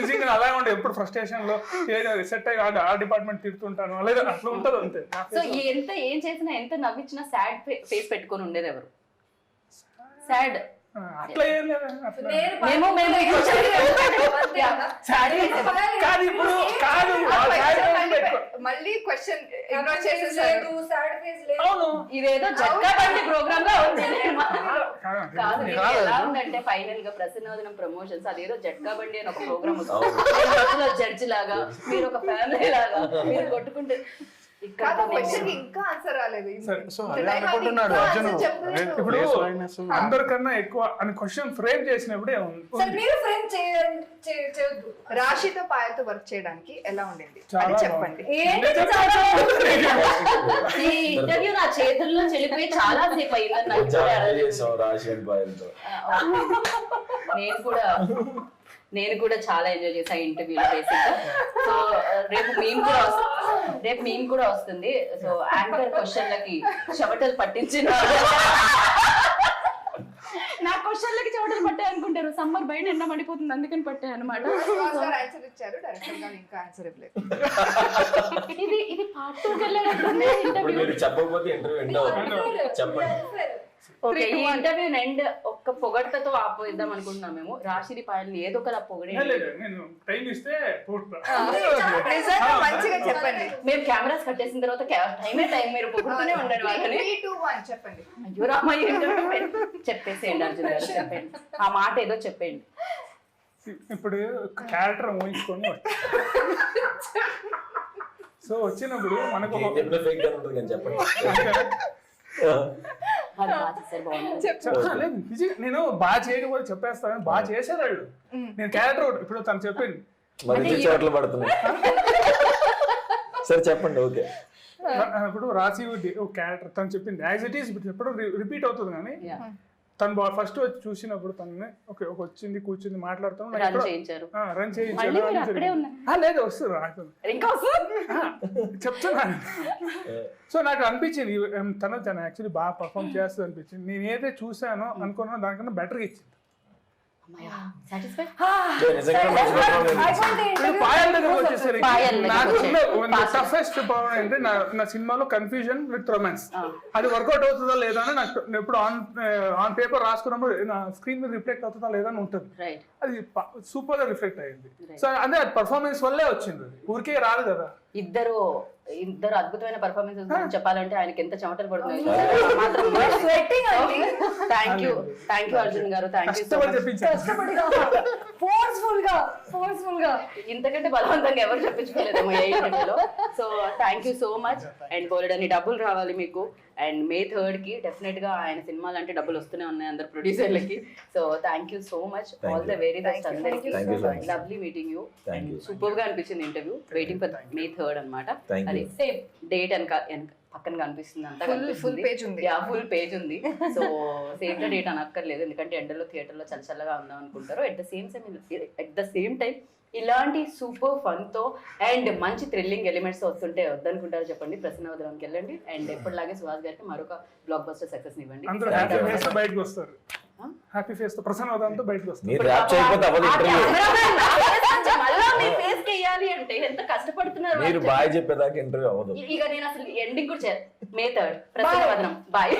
నిజంగా అలాగే ఉండే. ఎప్పుడు ఫ్రస్ట్రేషన్ లో సెట్ అయ్యి ఆ డిపార్ట్మెంట్ తిడుతుంటాను లేదా అట్లా ఉంటుంది అంతే. సో ఎంత ఏం చేసినా ఎంత నవ్వించినా సాడ్ ఫేస్ పెట్టుకొని ఉండేది ఎవరు? సాడ్ అట్లా ఏం లేదు. మళ్ళీ క్వశ్చన్ ఇదేదో జట్కా బండి ప్రోగ్రామ్ గా ఉంది. కాదు నేను ఎలా ఉందంటే ఫైనల్ గా ప్రసన్నవదనం ప్రమోషన్స్ అదేదో జట్కా బండి అని ఒక ప్రోగ్రామ్ వస్తుంది జడ్జి లాగా మీరు ఒక ఫ్యామిలీ లాగా మీరు కొట్టుకుంటే ఇక్కడ క్వశ్చన్ ఇంకా ఆన్సర్ రాలేదు సో అదే అనుకుంటున్నాడు అర్జున్. ఇప్పుడు అందరికన్నా ఎక్కువ అని క్వశ్చన్ ఫ్రేమ్ చేసినప్పుడే సార్ మీరు ఫ్రేమ్ చేయొద్దు. రాశితో పాయలతో వర్క్ చేయడానికి ఎలా ఉండింది చాలా అని చెప్పండి. ఈ ఇంటర్వ్యూ నా చేతుల్లో చెల్లిపోయి చాలా సేపు అయిందని నాకు ఇప్పుడే అర్థమైంది. రాశి అండ్ పాయలతో నేను కూడా చాలా ఎంజాయ్ చేసా ఇంటర్వ్యూలో బేసిక్. సో రేపు మేము కూడా వస్తుంది. సో యాంకర్ క్వశ్చన్లకి చెమటలు పట్టించిన నా క్వశ్చన్లకి చెమటలు పట్టాయి అనుకుంటారు. సమ్మర్ బయట ఎండ పడిపోతుంది అందుకని పట్టాయి అనమాట. ఆన్సర్ ఇచ్చారు డైరెక్టర్ గారు, ఇంకా ఆన్సర్ ఇవ్వలేదు. ఇది పార్ట్ 2 వెళ్ళాలంటే ఇంటర్వ్యూ. మీరు చెప్పకపోతే ఇంటర్వ్యూ ఎండ్ అవుతుంది. చెప్పండి. ఓకే, ఈ ఇంటర్వ్యూ ఎండ్ ఒక్క పొగడ్తతో ఆపోయిద్దాం అనుకుంటున్నాం మేము. రాశిని పాయల్ని ఏదో ఒకలా పొగడే. నేను టైం ఇస్తే నిజంగా మంచిగా చెప్పండి. మేము కెమెరాస్ కట్టేసిన తర్వాత టైం మీరు పొగుడుతూనే ఉండండి వాళ్ళని. 3, 2, 1 చెప్పండి. అయ్యో రామయ్య చెప్పేసేయండి అర్జున్ గారు, చెప్పండి ఆ మాట ఏదో చెప్పండి. ఇప్పుడు క్యారెక్టర్ ఊహించుకొని సో వచ్చినప్పుడు మనకు ఒక చెప్పండి. అది బాగా చేశారు, బాగుంది. లేదు, నిజంగా నేను బాగా చేయకపోతే చెప్పేస్తాను, బాగా చేశారు వాళ్ళు. నేను క్యారెక్టర్ ఇప్పుడు తను చెప్పింది మరి చోట్ల పడుతుంది. సరే చెప్పండి. ఓకే, ఇప్పుడు రాసి క్యారెక్టర్ తను చెప్పింది యాజ్ ఇట్ ఈస్ ఎప్పుడు రిపీట్ అవుతుంది. కానీ తను ఫస్ట్ వచ్చి చూసినప్పుడు తనని ఒక వచ్చింది కూర్చుంది మాట్లాడుతాం రన్ చేయించారు. రన్ మళ్ళీ మీరు అక్కడే ఉన్నారు. లేదు వస్తుంది ఇంకా వస్తుంది చెప్తున్నాను. సో నాకు అనిపించింది తను యాక్చువల్లీ బాగా పర్ఫామ్ చేస్తుంది అనిపించింది. నేను ఏదైతే చూసానో అనుకున్నానో దానికన్నా బెటర్గా ఇచ్చింది. పాయల్ దగ్గర వచ్చేసరికి టఫెస్ట్ పవర్ అంటే నా సినిమాలో కన్ఫ్యూజన్ విత్ రొమాన్స్. అది వర్కౌట్ అవుతుందా లేదా అని నాకు ఎప్పుడు ఆన్ పేపర్ రాసుకున్నప్పుడు నా స్క్రీన్ మీద రిఫ్లెక్ట్ అవుతుందా లేదా అని ఉంటుంది. అది సూపర్ గా రిఫ్లెక్ట్ అయ్యింది. సో అదే అది పర్ఫార్మెన్స్ వల్లే వచ్చింది, అది ఊరికే రాదు కదా. ఇద్దరు అద్భుతమైన పర్ఫార్మెన్సెస్ చెప్పాలంటే ఆయనకి ఎంత చెమటలు పడుతున్నాయి. థ్యాంక్ యూ అర్జున్ గారు, థ్యాంక్ యూ. ఫోర్స్ఫుల్ గా ఇంతకంటే బలవంతంగా ఎవరు చెప్పించుకోలేదేమో ఏ ఇంటర్వ్యూలో. So thank you so much. And బోలెడన్ని డబ్బులు రావాలి మీకు. అండ్ May 3rd కి డెఫినెట్ గా ఆయన సినిమాలు అంటే డబ్బులు వస్తూనే ఉన్నాయి అందరు ప్రొడ్యూసర్లకి. So thank you so much, all the very best అందరికి. Lovely meeting you. And super గా అనిపించింది interview. Waiting for May 3rd అనమాట. అది సేమ్ డేట్ పక్కన కనిపిస్తుంది, అంతా ఫుల్ పేజ్ ఉంది. ఫుల్ పేజ్ ఉంది. సో సేమ్ ద డేట్ అనక్కర్లేదు, ఎందుకంటే ఎండలో థియేటర్లో చల్లగా ఉందాం అనుకుంటారు. ఎట్ ద సేమ్ టైం ఇలాంటి సూపర్ ఫన్ తో అండ్ మంచి థ్రిల్లింగ్ ఎలిమెంట్స్ వస్తుంటే వద్దనుకుంటారు చెప్పండి. ప్రసన్నవదనంకి వెళ్ళండి. అండ్ ఎప్పటిలాగే సుహాస్ గారికి మరొక బ్లాక్ బస్టర్ సక్సెస్ ఇవ్వండి. అందరూ హ్యాపీ ఫేస్ తో బయటకు వస్తారు. హ్యాపీ ఫేస్ తో ప్రసన్నవదనంతో బయటకు వస్తారు. మీరు ర్యాప్ చేయకపోతే అవ్వదు ఇంటర్వ్యూ. మళ్ళా మీ ఫేస్ కి వేయాలి అంటే ఎంత కష్టపడుతున్నారు. మీరు బాయ్ చెప్పేదాకా ఇంటర్వ్యూ అవ్వదు. ఇక నేను అసలు ఎండింగ్ కూడా May 3rd ప్రసన్నవదనం బాయ్.